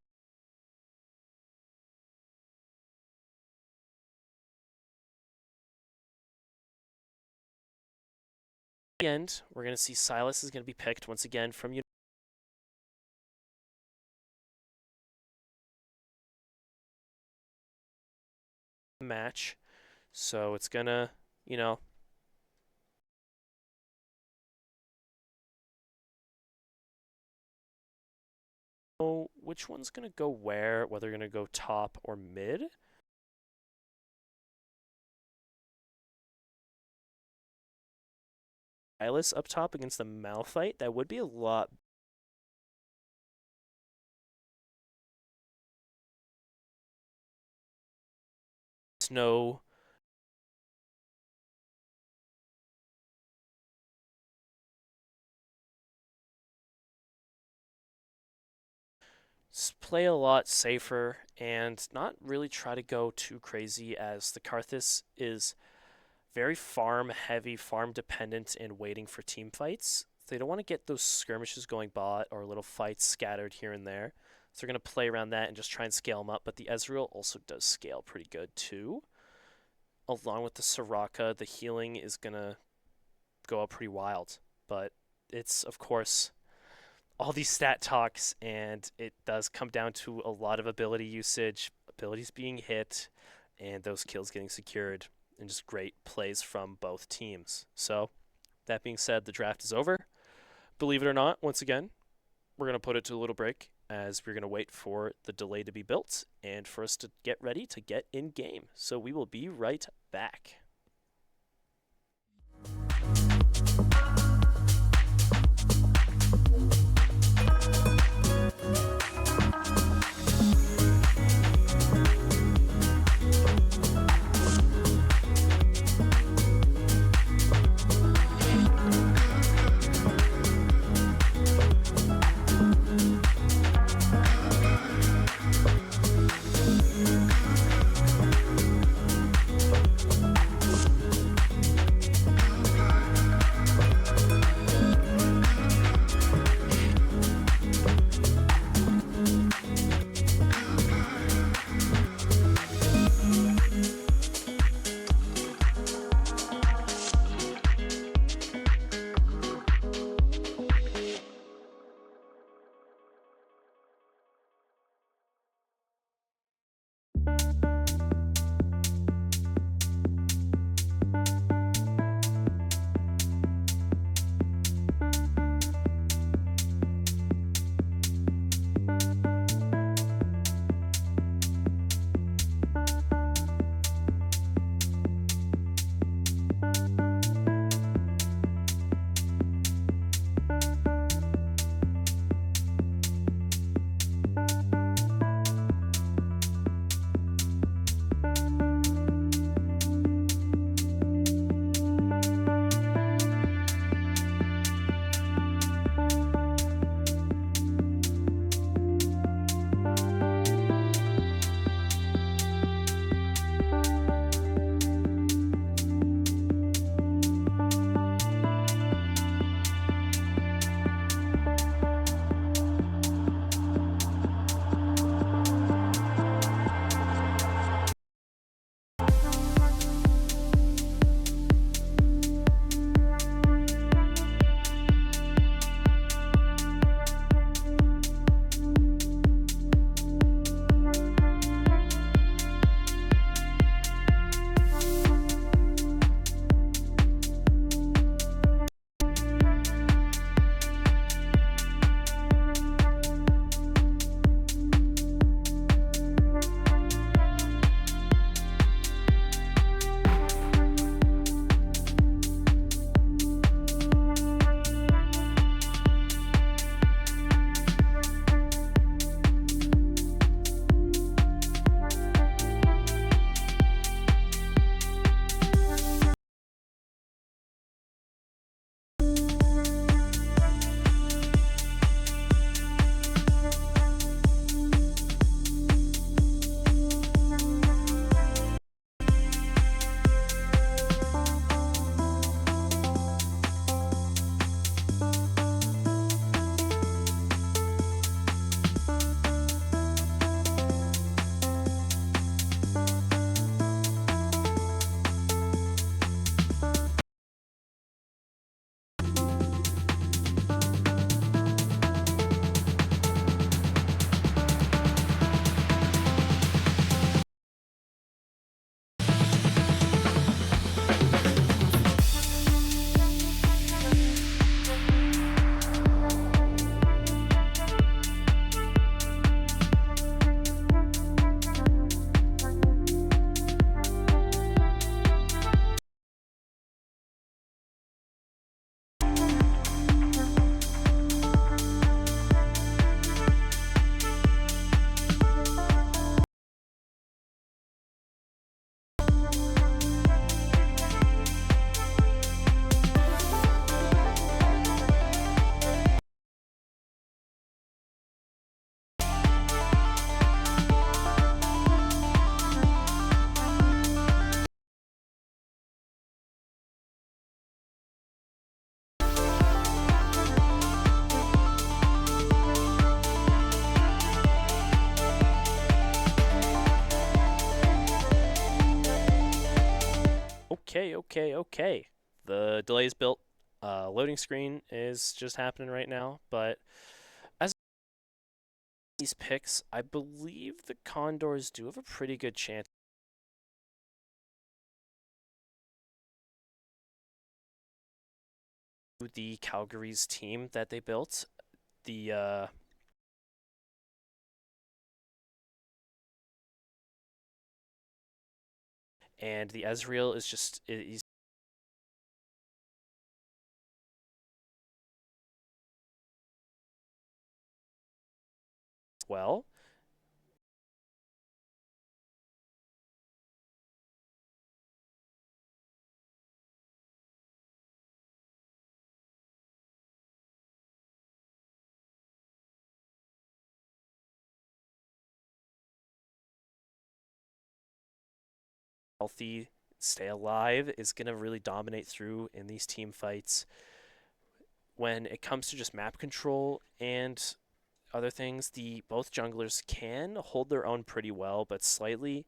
the end, we're going to see Silas is going to be picked once again from match. So it's going to, you know, which one's going to go where, whether they're going to go top or mid. Silas up top against the Malphite, that would be a lot. Snow. Play a lot safer and not really try to go too crazy, as the Karthus is very farm heavy, farm dependent, and waiting for team fights. They don't want to get those skirmishes going bot or little fights scattered here and there. So they're going to play around that and just try and scale them up. But the Ezreal also does scale pretty good too. Along with the Soraka, the healing is going to go up pretty wild. But it's, of course, all these stat talks, and it does come down to a lot of ability usage, abilities being hit, and those kills getting secured, and just great plays from both teams. So, that being said, the draft is over. Believe it or not, once again, we're going to put it to a little break, as we're going to wait for the delay to be built, and for us to get ready to get in game. So we will be right back. Okay. The delay is built. Loading screen is just happening right now, but as these picks, I believe the Condors do have a pretty good chance. The Calgary's team that they built, the and the Ezreal is just he's well. Healthy, stay alive is going to really dominate through in these team fights. When it comes to just map control and other things, both junglers can hold their own pretty well, but slightly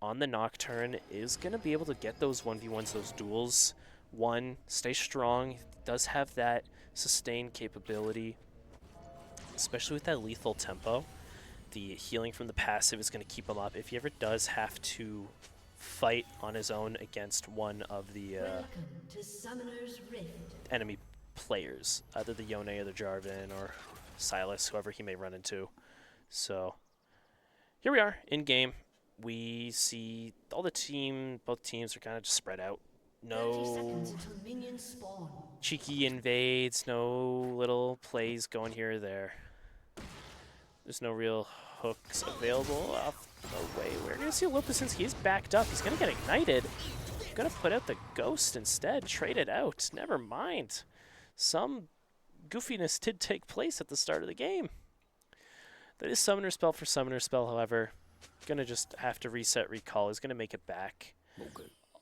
on the Nocturne is going to be able to get those 1v1s, those duels. One, stay strong, does have that sustain capability, especially with that lethal tempo. The healing from the passive is going to keep him up. If he ever does have to fight on his own against one of the enemy players, either the Yone or the Jarvan or Silas, whoever he may run into. So here we are in game. We see all both teams are kind of just spread out. No cheeky invades, no little plays going here or there. There's no real hooks available off the way. We're going to see Lopusinski. He's backed up. He's going to get ignited. Going to put out the Ghost instead. Trade it out. Never mind. Some goofiness did take place at the start of the game. That is Summoner Spell for Summoner Spell, however. Going to just have to reset Recall. Is going to make it back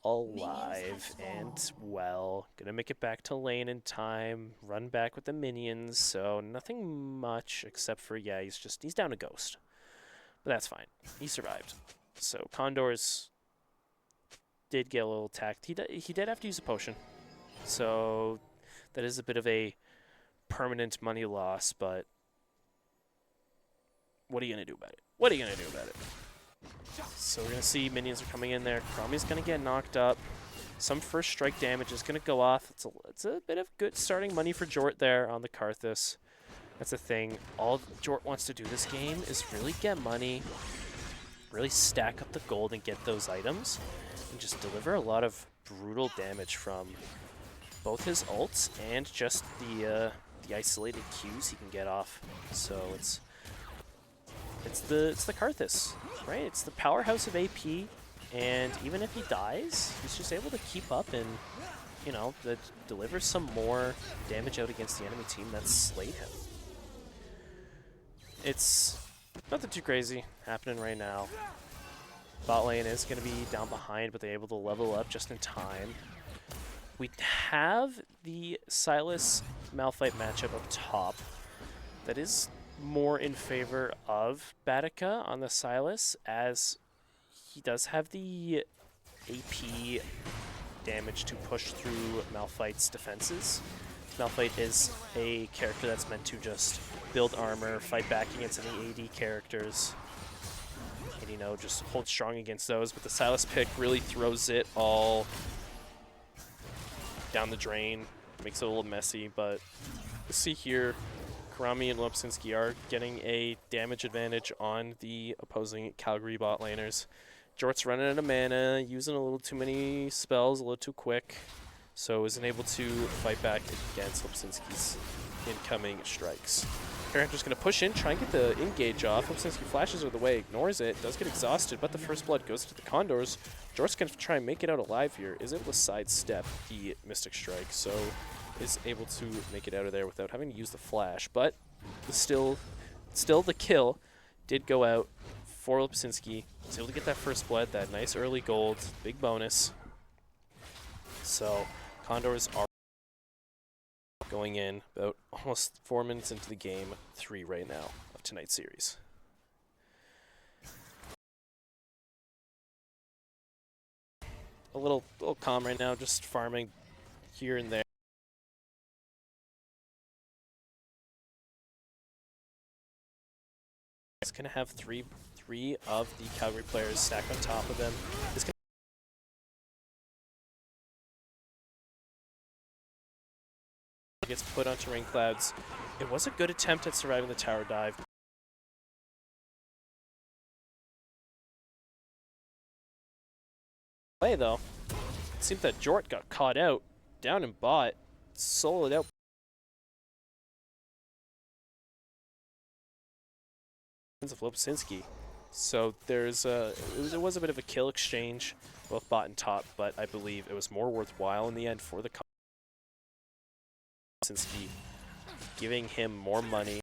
alive and well. Going to make it back to lane in time. Run back with the minions. So nothing much except for, yeah, he's down a Ghost. But that's fine. He survived. So Condors did get a little attacked. He did have to use a potion. So that is a bit of a permanent money loss, but what are you going to do about it? So we're going to see minions are coming in there. Cromie's going to get knocked up. Some first strike damage is going to go off. It's a bit of good starting money for Jort there on the Karthus. That's the thing. All Jort wants to do this game is really get money, really stack up the gold and get those items, and just deliver a lot of brutal damage from both his ults and just the isolated Qs he can get off. So it's the Karthus, right? It's the powerhouse of AP, and even if he dies, he's just able to keep up and, you know, deliver some more damage out against the enemy team that's slayed him. It's nothing too crazy happening right now. Bot lane is going to be down behind, but they're able to level up just in time. We have the Silas Malphite matchup up top that is more in favor of Batica on the Silas, as he does have the AP damage to push through Malphite's defenses. Malphite is a character that's meant to just build armor, fight back against any AD characters, and, you know, just hold strong against those. But the Silas pick really throws it all down the drain, makes it a little messy. But you see here, Karami and Lopsinski are getting a damage advantage on the opposing Calgary bot laners. Jort's running out of mana, using a little too many spells, a little too quick, so isn't able to fight back against Lopsinski's incoming strikes. Character's going to push in, try and get the engage off. Lopsinski flashes out of the way, ignores it, does get exhausted, but the first blood goes to the Condors. Jort's going to try and make it out alive here, is able to sidestep the Mystic Strike, so is able to make it out of there without having to use the flash, but still the kill did go out for Lipsinski. Was able to get that first blood, that nice early gold, big bonus. So Condors are going in about almost 4 minutes into the game, 3 right now of tonight's series. a little calm right now, just farming here and there. It's gonna have three of the Calgary players stacked on top of him. It's gets put onto Rain Clouds. It was a good attempt at surviving the tower dive. Play though, it seemed that Jort got caught out, down in bot, soloed out. Of Lopsinski. So there's it was a bit of a kill exchange, both bot and top, but I believe it was more worthwhile in the end for the Lopsinski, giving him more money.